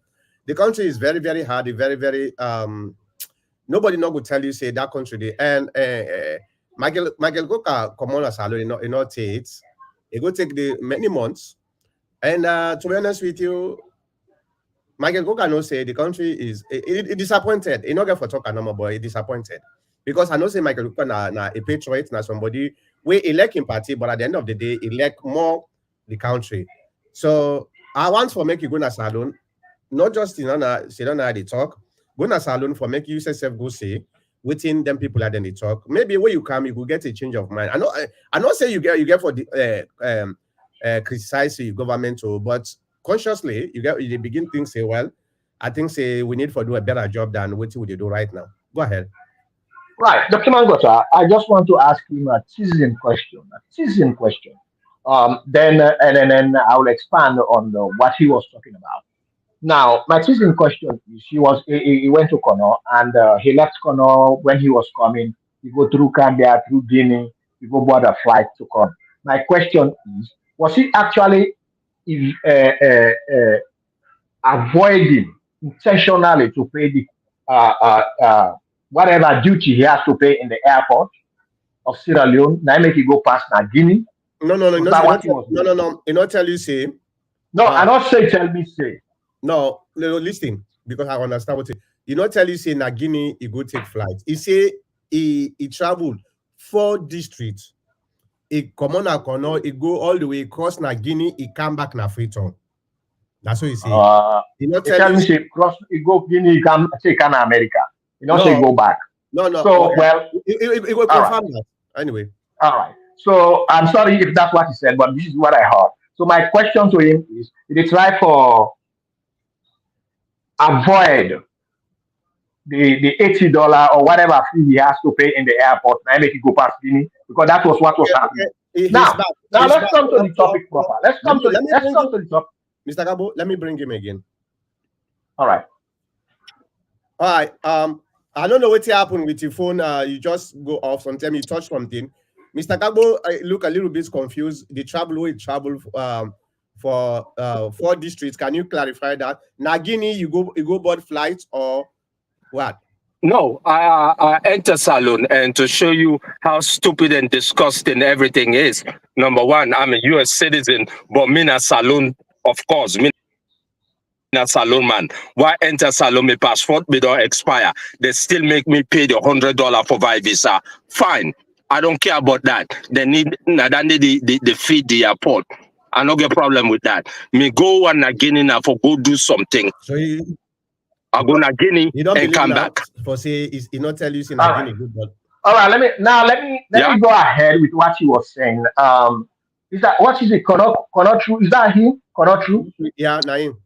The country is very, very hard. Very, very nobody not go tell you say that country and Michael Goka come on a salary in not states. It go take the many months. And to be honest with you, Michael Goka no say the country is it disappointed. He not get for talk no boy, disappointed. Because I know say Michael Goka na a patriot, na somebody we elect in party, but at the end of the day, elect more the country. So I want for make you go na salon, not just sit down they talk. Go na salon for make you yourself go say within them people that then they talk. Maybe when you come, you will get a change of mind. I know say you get for the criticize the government, but consciously you begin things say, well, I think say we need to do a better job than what we do right now. Go ahead. Right, Dr. Mangota, I just want to ask him a teasing question. Then I will expand on what he was talking about. Now, my teasing question is: he went to Kono and he left Kono when he was coming. He go through Gambia, through Guinea. He go board a flight to Kono. My question is: was he actually avoiding intentionally to pay the whatever duty he has to pay in the airport of Sierra Leone? Now make he go past Guinea. No. You not tell you say. No, I not say tell me say. No, listen, because I understand what you not tell you say na Guinea he go take flight. He say he traveled 4 districts. He come on Kono, he go all the way across na Guinea, he come back na Freetown. That's what he say. He not tell me say cross he go Guinea, he come take America. He not say go back. No. So well, he will confirm that anyway. All right. So I'm sorry if that's what he said, but this is what I heard. So my question to him is: did he try for avoid the $80 or whatever fee he has to pay in the airport and make it go past Guinea? Because that was what was happening. Now let's come to the topic proper. Let's come to the topic. Mr. Gabo, let me bring him again. All right. I don't know what happened with your phone. You just go off. Sometimes you touch something. Mr. Gabo, I look a little bit confused. The travel for 4 districts. Can you clarify that? Guinea, you go board flights or what? No, I enter salon, and to show you how stupid and disgusting everything is. Number one, I'm a U.S. citizen, but me na salon, of course, me a Salon man. Why enter Salon? My passport may don't expire. They still make me pay the $100 for visa. Fine. I don't care about that. They need the feed the airport. I don't get problem with that. Me go and Guinea now for go do something. So you go to Guinea don't and come that back. For say he not tell you in All Guinea good, but all right, let me go ahead with what he was saying. Is that what is it? Konotru? Is that him? Konotru? yeah, Naim.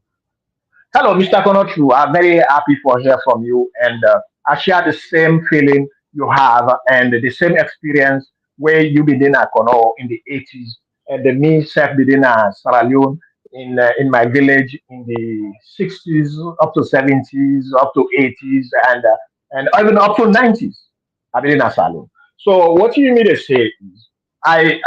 Hello, Mr. Konotru. I'm very happy for hear from you, and I share the same feeling you have and the same experience where you been in Kono in the 80s, and the me self been in Sierra Leone in my village in the 60s up to 70s up to 80s and even up to 90s. I've been in a salon. So what you mean to say is I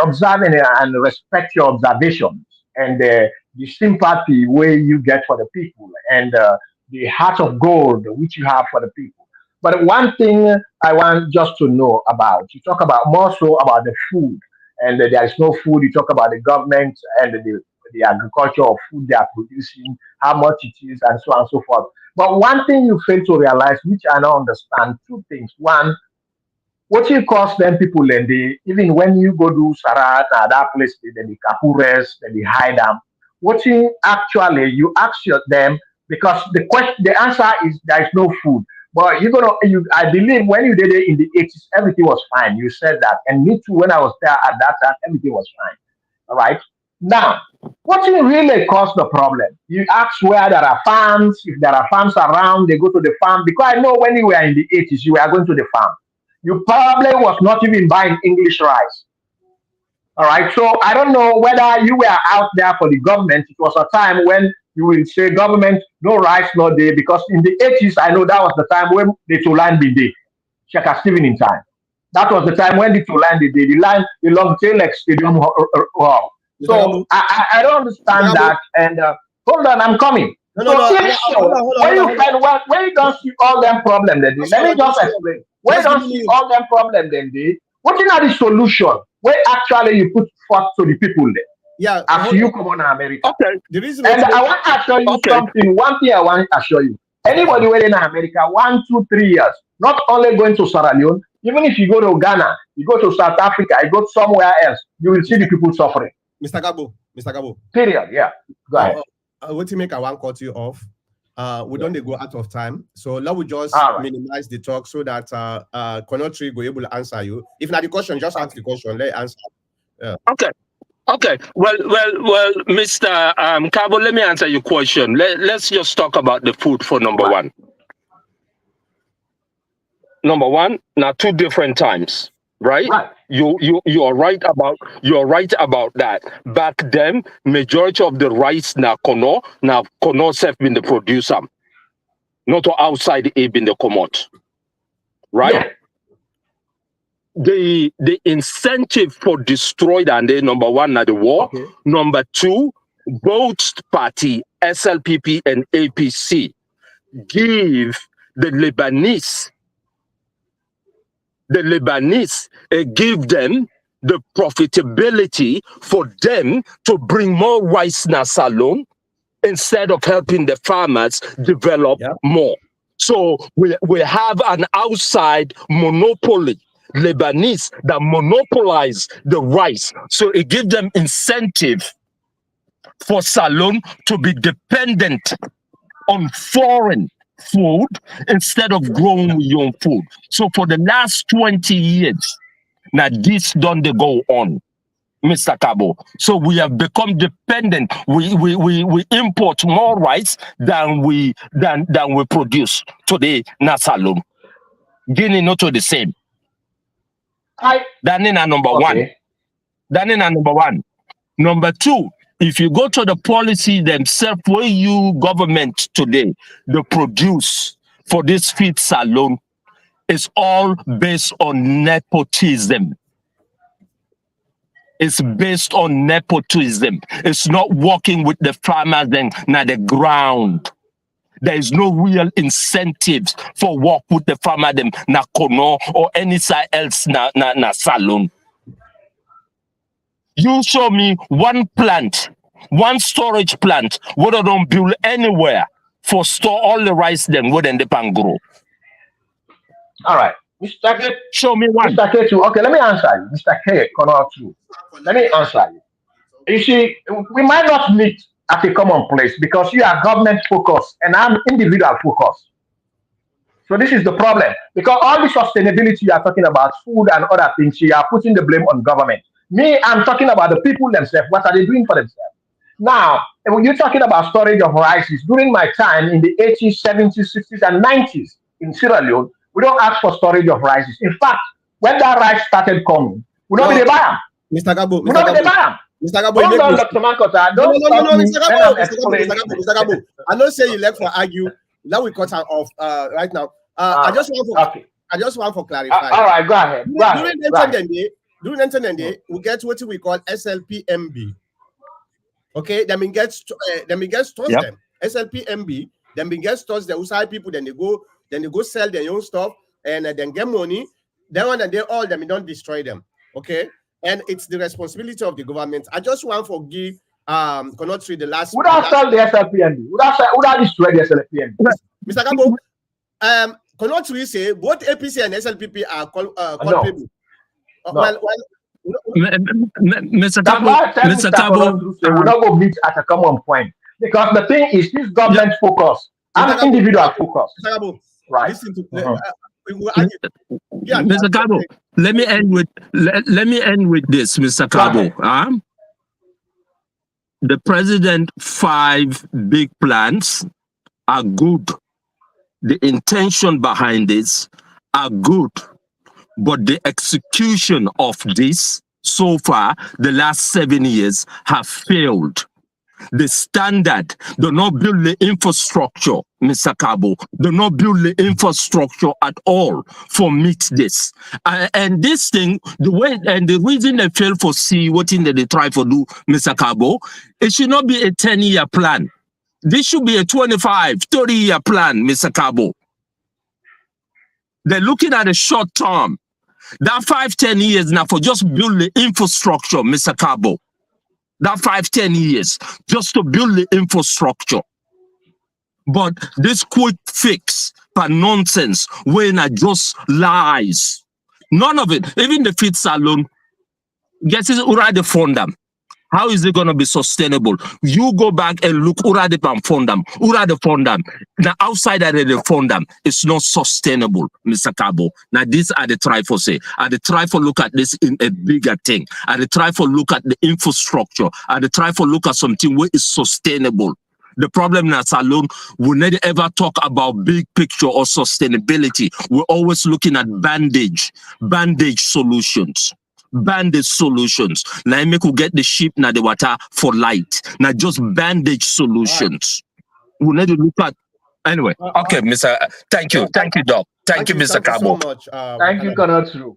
observe and respect your observations and the sympathy where you get for the people and the heart of gold which you have for the people. But one thing I want just to know about, you talk about more so about the food and there is no food. You talk about the government and the agriculture of food they are producing, how much it is, and so on and so forth. But one thing you fail to realize, which I don't understand, two things. One, what you cost them people and they even when you go to Sarat that place then the Kapures, then they hide them. What you actually you ask them because the answer is there is no food. But you're gonna you I believe when you did it in the 80s, everything was fine. You said that. And me too, when I was there at that time, everything was fine. All right. Now, what will really cause the problem? You ask where there are farms. If there are farms around, they go to the farm. Because I know when you were in the 80s, you were going to the farm. You probably was not even buying English rice. All right. So I don't know whether you were out there for the government. It was a time when you will say government, no rice, no day. Because in the 80s, I know that was the time when the Tulan be day. Shaka Steven in time. That was the time when the Tulan be day. The line, the long tail like stadium hall. So I don't understand that. And hold on, I'm coming. No, So no, think so. When you don't see all them problems, then let me just explain. When you don't see all them problems, then what is the solution? Where actually you put forth to the people there? Yeah, After you come on America. Okay. the reason And I want to assure you something. One thing I want to assure you. Anybody who in America, 1, 2, 3 years, not only going to Sierra Leone, even if you go to Ghana, you go to South Africa, you go somewhere else, you will see the people suffering. Mr. Gabo. Period. Yeah. Go ahead. What to make I want cut you off. We don't go out of time. So let me just minimize the talk so that Konotri go able to answer you. If not the question, just ask the question. Let answer. Yeah. Okay. Well, Mr. Cabo, let me answer your question. Let's just talk about the food for number one. Number one, now 2 different times, right? You are right about that. Back then, majority of the rice now Kono self been the producer, not outside it been the commodity, right? Yeah. The incentive for destroyed and then number one now the war. Okay. Number 2, both party SLPP and APC give the Lebanese give them the profitability for them to bring more rice na salon instead of helping the farmers develop more. So we have an outside monopoly, Lebanese, that monopolize the rice. So it gives them incentive for salon to be dependent on foreign food instead of growing your own food. So for the last 20 years, now this don't go on, Mr. Cabo. So we have become dependent. We import more rice than we produce today. Not salon. Guinea not the same. That is number one. That is number one. Number 2, if you go to the policy themselves, where you government today, the produce for this feed salon is all based on nepotism. It's based on nepotism. It's not working with the farmers and the ground. There is no real incentives for work with the farmer them na Kono or any side else na salon. You show me one plant One storage plant, we don't build anywhere for store all the rice then wouldn't depend grow. All right. Mr. K, Show me one. Mr. K too. Okay, let me answer you. Mr. K, Connor too. Let me answer you. You see, we might not meet at a common place because you are government focused and I'm individual focused. So this is the problem. Because all the sustainability you are talking about, food and other things, you are putting the blame on government. Me, I'm talking about the people themselves. What are they doing for themselves? Now, when you're talking about storage of rices, during my time in the 80s, 70s, 60s, and 90s in Sierra Leone, we don't ask for storage of rices. In fact, when that rice started coming, we don't be the buy them. Mr. Gabo, We don't be the buy them. Mr. Gabo, Hold on, Dr. Mankota. no, Don't stop me Mr. when Gabo, I'm explaining. Mr. Gabo. I don't say you left for argue. Now we cut her off right now. I just want for clarify. All right, go ahead. During the day, we get what we call SLPMB. Okay, then we get stores them. SLPMB, then we get stores the outside people, then they go sell their own stuff and then get money. Then when they all them, we don't destroy them. Okay, and it's the responsibility of the government. I just want to give cannot treat the last. Would I sell the SLPMB? Would I destroy the SLPMB? Mr. Gabo, cannot we say both APC and SLPP are culpable? No. Mr. Cabo, we will not go meet at a common point because the thing is this government focus. I'm individual focus. Mr. Cabo, right? Listen to Mr. Cabo, let me end with this, Mr. Cabo. The president 5 big plans are good. The intention behind this are good. But the execution of this so far, the last 7 years, have failed. The standard, do not build the infrastructure, Mr. Cabo, do not build the infrastructure at all for meet this. And this thing, the reason they fail for see what thing that they try to do, Mr. Cabo, it should not be a 10-year plan. This should be a 25, 30-year plan, Mr. Cabo. They're looking at a short term. That 5-10 years now for just build the infrastructure, Mr. Cabo. That 5-10 years just to build the infrastructure. But this quick fix for nonsense when I just lies. None of it. Even the fit salon, guess is already fund them. How is it going to be sustainable? You go back and look, already fund them. Now outside of the fund them, it's not sustainable, Mr. Cabo. Now these are the try for say. I the try for look at this in a bigger thing. I the try for look at the infrastructure. I the try for look at something where is sustainable. The problem in Salon, we never ever talk about big picture or sustainability. We're always looking at bandage solutions. Bandage solutions. Now make we get the ship na the water for light. Now just bandage solutions. Right. We need to look at anyway. Okay, Mr. Thank you, Doc. Thank you, Mr. Cabo. So much. Thank you, Konotu.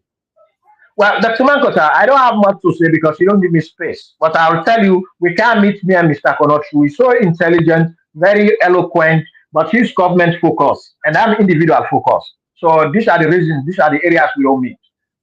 Well, Dr. Mankota, I don't have much to say because you don't give me space. But I'll tell you, we can't meet me and Mr. Konotu. He's so intelligent, very eloquent, but he's government focused, and I'm individual focused. So these are the reasons, these are the areas we don't meet.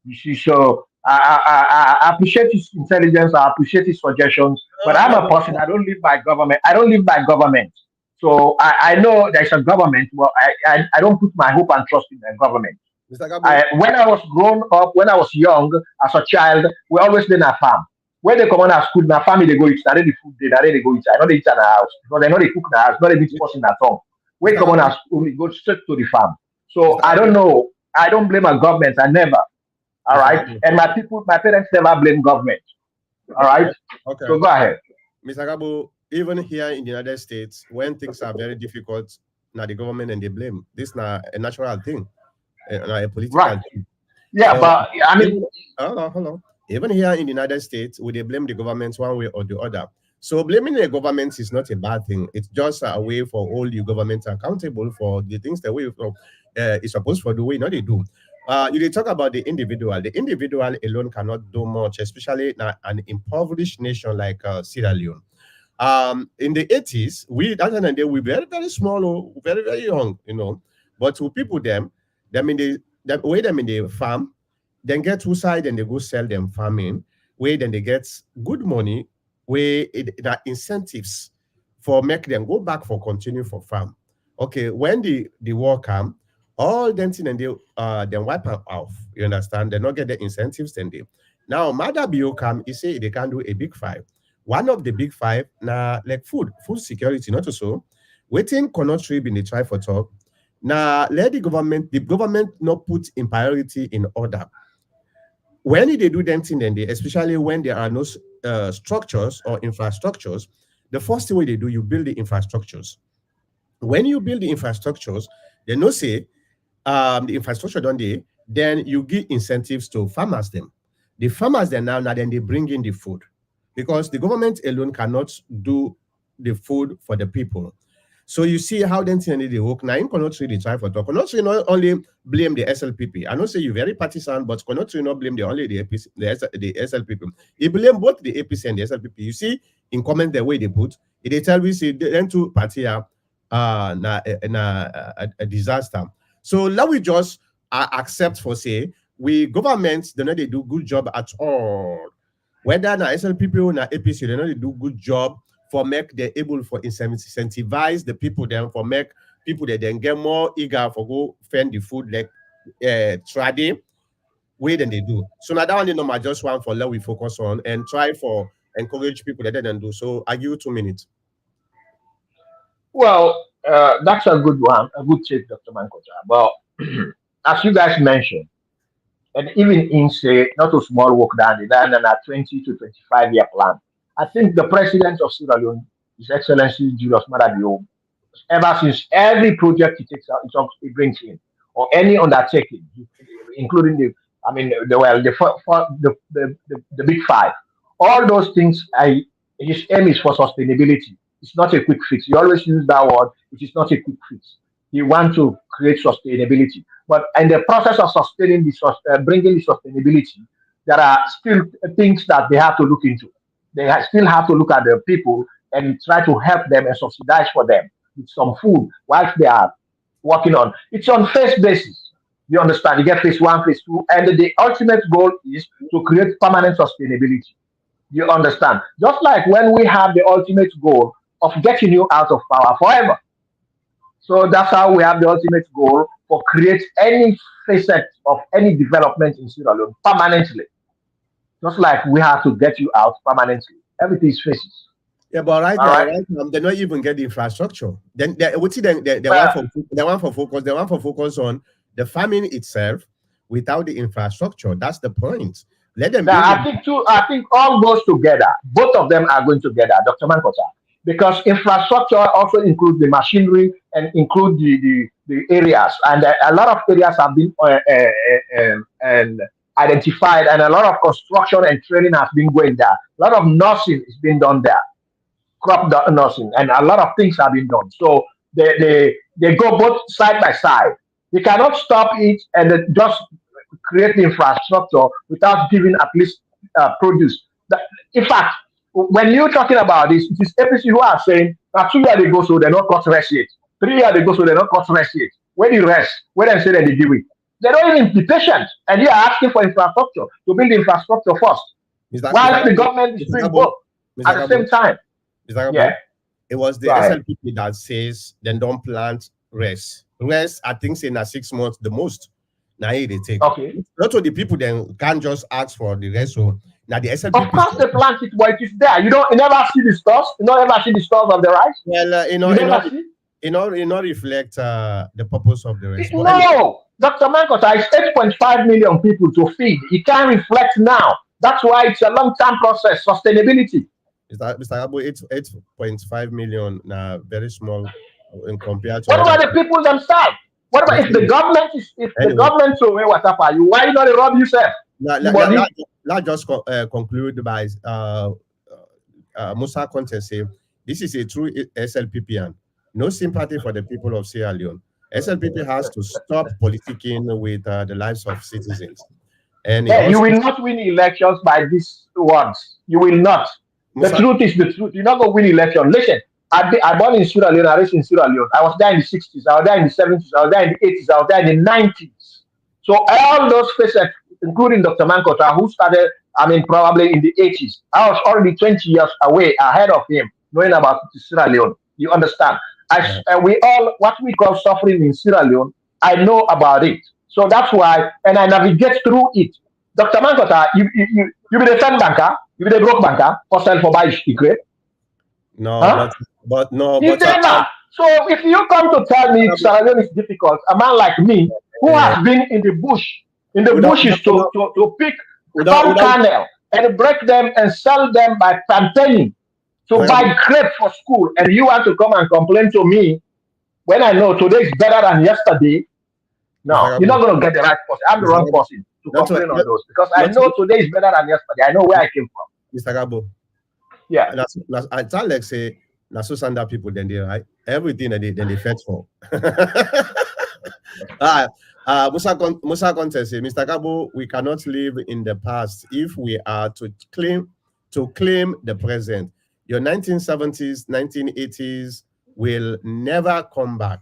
You see, so I appreciate his intelligence, I appreciate his suggestions, but I'm a person, I don't live by government. So I know there's a government, but I don't put my hope and trust in the government. When I was grown up, when I was young, as a child, we always been a farm. When they come on our school, my family they go eat, they food they go eat. I know they eat in the house, because they know they cook in the house, not a bit person at home. When come on our school, we go straight to the farm. So I don't know. I don't blame a government. I never. All right. And my parents never blame government. All right. Okay. So go ahead. Mr. Gabo, even here in the United States, when things are very difficult, now the government and they blame. This is not a natural thing. A political thing. Yeah, but I mean, hold on. Even here in the United States, we they blame the government one way or the other. So blaming the government is not a bad thing. It's just a way for all the governments accountable for the things that we is supposed to do. We know they do. You did talk about the individual. The individual alone cannot do much, especially in an impoverished nation like Sierra Leone. In the 80s, we were very, very small, very, very young, you know. But to people them in the farm, then get two side and they go sell them farming, where then they get good money, where the incentives for make them go back for continue for farm. Okay, when the war come, all them thing and they then wipe am off. You understand? They not get the incentives then they. Now Mother Bio come, he say they can do a big five. One of the big five now like food security, not so. Waiting cannot trip in the try for talk. Now let the government not put in priority in order. When they do them thing then they, especially when there are no structures or infrastructures, the first thing they do, you build the infrastructures. When you build the infrastructures, they no say the infrastructure don't they, then you give incentives to farmers them. The farmers then now then they bring in the food because the government alone cannot do the food for the people. So you see how then the work now in cannot really try for talk. Cannot not only blame the SLPP. I know say you very partisan, but cannot not blame the only the APC, the SLPP. He blame both the APC and the SLPP. You see in comment the way they put, they tell me say then two party are a disaster. So now we just accept for say we governments they know they do good job at all. Whether na SLPP or na APC, they know they do good job for make they able for incentivize the people then for make people that then get more eager for go fend the food like trading way than they do. So now that one I just want for let we focus on and try for encourage people that they then do. So I give you 2 minutes. Well, that's a good one, a good tip, Dr. Mankota. But as you guys mentioned, and even in say not a small work down the line and a 20 to 25-year plan, I think the president of Sierra Leone, His Excellency Julius Maada, ever since every project he takes out, he brings in, or any undertaking, including the big five, all those things. His aim is for sustainability. It's not a quick fix. You always use that word. It is not a quick fix. You want to create sustainability, but in the process of sustaining bringing the sustainability, there are still things that they have to look into. Still have to look at the people and try to help them and subsidize for them with some food whilst they are working on. It's on phase basis. You understand? You get phase one, phase two, and the ultimate goal is to create permanent sustainability. You understand? Just like when we have the ultimate goal of getting you out of power forever. So that's how we have the ultimate goal for create any facet of any development in Sierra Leone permanently. Just like we have to get you out permanently. Everything is phases. Yeah, but right All now, right. they not even get the infrastructure. Then we see the one for focus on the farming itself without the infrastructure. That's the point. Let them build Now, I think all goes together. Both of them are going together, Dr. Mankota, because infrastructure also includes the machinery and include the areas, and a lot of areas have been and identified, and a lot of construction and training has been going there. A lot of nursing is being done there, nursing, and a lot of things have been done. So they go both side by side. You cannot stop it and just create the infrastructure without giving at least produce. In fact, when you're talking about this, it is APC who are saying that 2 years ago, so they're not cut rest yet. 3 years ago, so they're not cut rest yet. When you rest, when they say that they do it, they don't even be patient, and you are asking for infrastructure to build infrastructure first, while the government is doing both at the same time. Yeah, it was the SLPP that says then don't plant rest. Rest, I think, say na 6 months the most. Now they take. Okay. Not all the people then can't just ask for the rest. So now the SLPP. Of course, they plant it, but it is there. You never see the stores. You don't ever see the stores of the rice. Well, you never see. It not reflect the purpose of the rice. No, anyway. Dr. Mankota, it's 8.5 million people to feed. It can't reflect now. That's why it's a long-term process. Sustainability. Mr. Abu, 8.5 million now very small in compared to. What about the people themselves? What about if the government is the government so what up you? Why not rob yourself? Let's just conclude by Musa Conte say this is a true SLPP and no sympathy for the people of Sierra Leone. SLPP has to stop politicking with the lives of citizens. And you will not win elections by these words. You will not. The truth is the truth. You're not going to win election. Listen, I born in Sierra Leone, I raised in Sierra Leone. I was there in the 60s, I was there in the 70s, I was there in the 80s, I was there in the 90s. So all those faces, including Dr. Mankota, who started I mean, probably in the 80s. I was already 20 years away ahead of him, knowing about Sierra Leone. You understand? We all, what we call suffering in Sierra Leone, I know about it. So that's why, and I navigate through it. Dr. Mankota, you be the third banker, you be the broke banker, for sell for buy secret. No, Huh? but no, He but did not. So if you come to tell me Sierra Leone is difficult, a man like me who has been in the bushes to pick palm without kernel and break them and sell them by plantain to Mr. buy grape for school, and you want to come and complain to me when I know today is better than yesterday? No, you're Gabo, not going to get the right person. I'm the Mr. wrong Gabo, person to not to, complain on those because I not know to, today is better than yesterday. I know where I came from. Mr. Gabo. Yeah. It's not like say na so sanda people then they right everything that they fed for. Musa Conte say, Mr. Gabo, we cannot live in the past if we are to claim the present. Your 1970s, 1980s will never come back.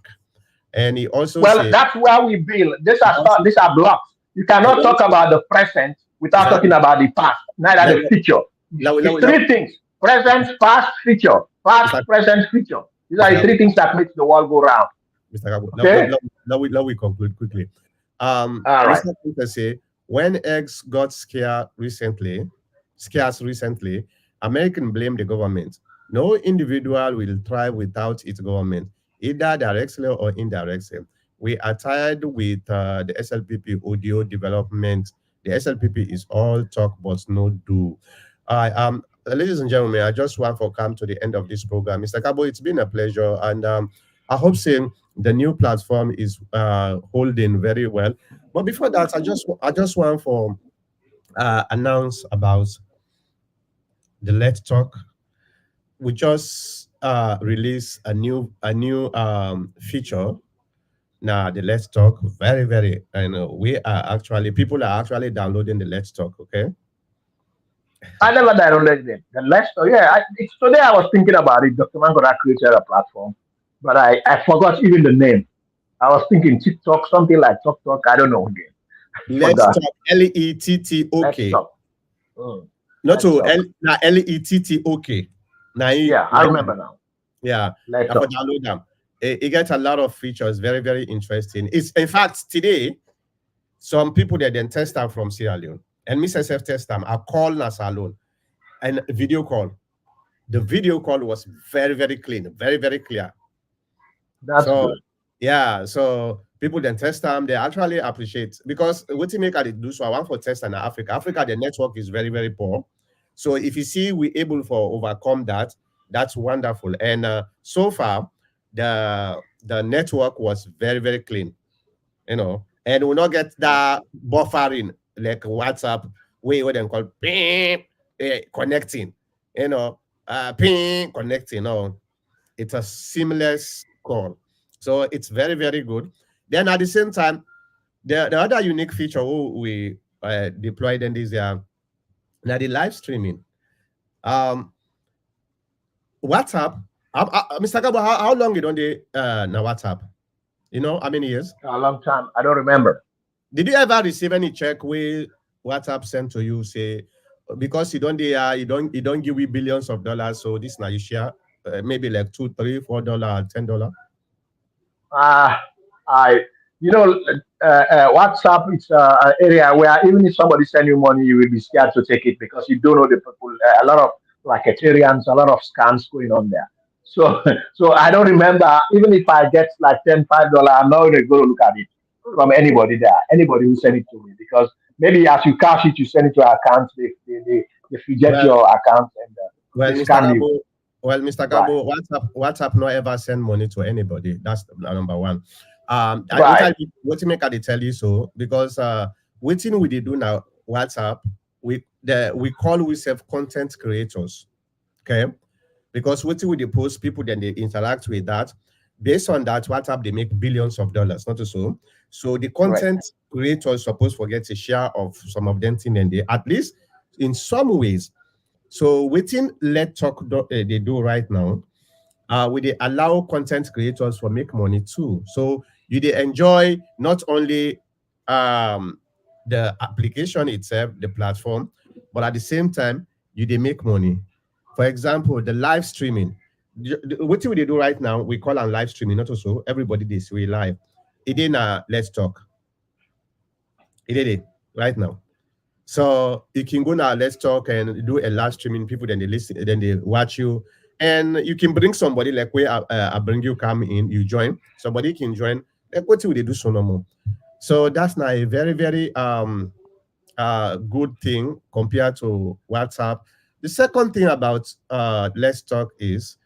And he also Well, said, that's where we build. These are blocks. You cannot talk also, about the present without let, talking about the past, neither the future. It's three things: present, past, future. Past, present, future. These are the three things that make the world go round. Mr. Gabo, Okay. let we conclude quickly. All right. Mr. Peter say, when eggs got scarce recently, Americans blame the government. No individual will thrive without its government, either directly or indirectly. We are tired with the SLPP audio development. The SLPP is all talk but no do. Ladies and gentlemen, I just want to come to the end of this program. Mr. Kabo, it's been a pleasure, and I hope saying the new platform is holding very well. But before that, I just want to announce about the Let's Talk. We just released a new feature. Now the Let's Talk, very very, and we are actually people are actually downloading the Let's Talk. Okay. I never downloaded it. The last, today I was thinking about it. Dr. Mangora created a platform, but I forgot even the name. I was thinking TikTok, something like TokTok. I don't know again. I Let's forgot. Talk, Let's LETTOK. talk. Mm, Not let's to talk. LETTOK. Now, Yeah, I remember now. yeah, Let's I for talk. download them. It gets a lot of features, very, very interesting. It's in fact today, some people that then test them from Sierra Leone and Mrs. F test them. I call Nasa alone and video call. The video call was very, very clean, very, very clear. That's So good. yeah, so people then test them, they actually appreciate because what you make it do so I want for test in Africa. Africa, the network is very, very poor. So if you see we're able for overcome that, that's wonderful. And so far, the network was very, very clean, and we'll not get that buffering like WhatsApp, what they call ping, connecting, ping connecting. No, it's a seamless call. So it's very, very good. Then at the same time, the other unique feature we deployed in this now the live streaming. Um, WhatsApp, Mr. Gabo, how long you don't do now WhatsApp? You know how many years? A long time. I don't remember. Did you ever receive any check where WhatsApp sent to you say because you don't give me billions of dollars, so this now you share maybe like $2, $3, $4, $10? Uh, I, WhatsApp is an area where even if somebody send you money, you will be scared to take it because you don't know the people. A lot of like Ethereans, a lot of scams going on there. So, so I don't remember. Even if I get like $5, I'm not going to go look at it from anybody there. Anybody who send it to me because maybe as you cash it, you send it to your account. They reject Well, your account and well, they Mr. scam you. Gabo, Mr. Right, Gabo, WhatsApp not ever send money to anybody. That's number one. right, What you make I dey tell you so because what thing we did do now WhatsApp we call ourselves content creators, okay? Because what we dey post people then they interact with that. Based on that, WhatsApp they make billions of dollars, not so. So the right. content creators supposed to get a share of some of them thing and they at least in some ways. So within Let Talk they do right now, we they allow content creators for make money too. So you they enjoy not only um the application itself, the platform, but at the same time, they make money. For example, the live streaming. What we do right now, we call on live streaming, not also everybody this way live. It in Let's Talk. It did it right now. So you can go now, Let's Talk, and do a live streaming. People then they listen, then they watch you, and you can bring somebody like where I bring you, come in, you join. Somebody can join. Like what will they do so no more? So that's now a very very good thing compared to WhatsApp. The second thing about Let's Talk is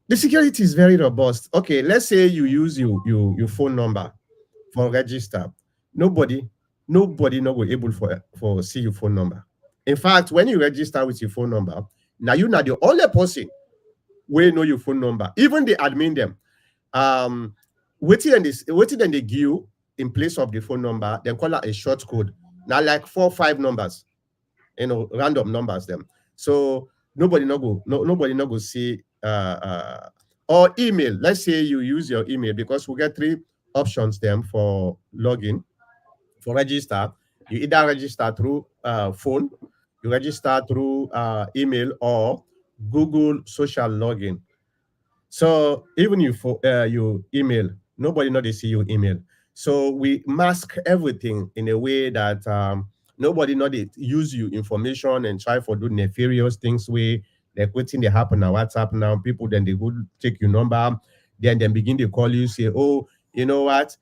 the security is very robust. Okay, let's say you use your phone number for register. Nobody not go able for see your phone number. In fact, when you register with your phone number, now you're not the only person where know your phone number. Even the admin them. Waiting and they give you in place of the phone number, then call it a short code. Now like 4 or 5 numbers, random numbers them. So nobody not go see or email. Let's say you use your email, because we get 3 options them for login, for register. You either register through phone, you register through email, or Google social login. So even you email, nobody know they see your email. So we mask everything in a way that nobody know they use your information and try for do nefarious things way, like waiting they happen on WhatsApp now. People then they go take your number, then begin to call you, say, oh, you know what?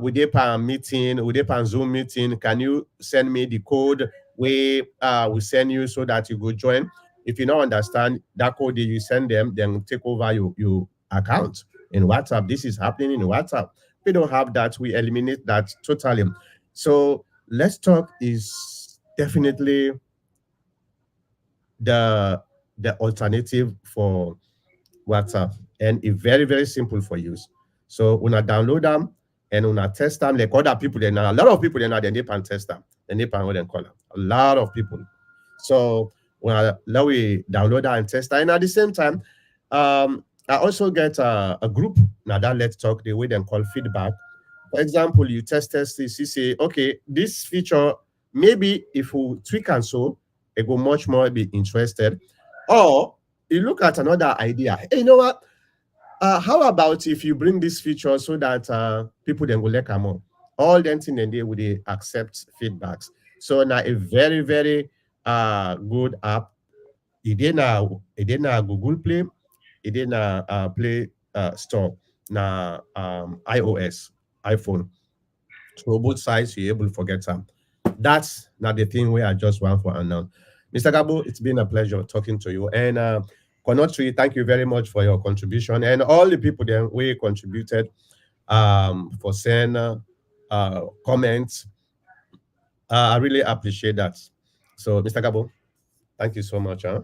We did a meeting, we did a Zoom meeting. Can you send me the code we send you so that you go join? If you don't understand that code, you send them, then take over your account in WhatsApp. This is happening in WhatsApp. We don't have that. We eliminate that totally. So Let's Talk is definitely the alternative for WhatsApp, and it's very very simple for use. So when I download them and when I test them, like other people, then a lot of people then they can test them, then they can what they call them. A lot of people. So when now we download that and test that, and at the same time, I also get a group now that Let's Talk, the way they call feedback. For example, you test this, you say, okay, this feature maybe if we tweak and so, it will much more be interested, or you look at another idea. Hey, you know what? How about if you bring this feature so that people then will let come on? All them thing and they would accept feedbacks. So now a very, very good app. It didn't Google Play, it didn't Play Store, na iOS, iPhone. So both sides you're able to forget some. That's not the thing where I just want for now. Mr. Gabo, it's been a pleasure talking to you. And Konotri, thank you very much for your contribution. And all the people that we contributed for saying comments. I really appreciate that. So, Mr. Gabo, thank you so much. Huh?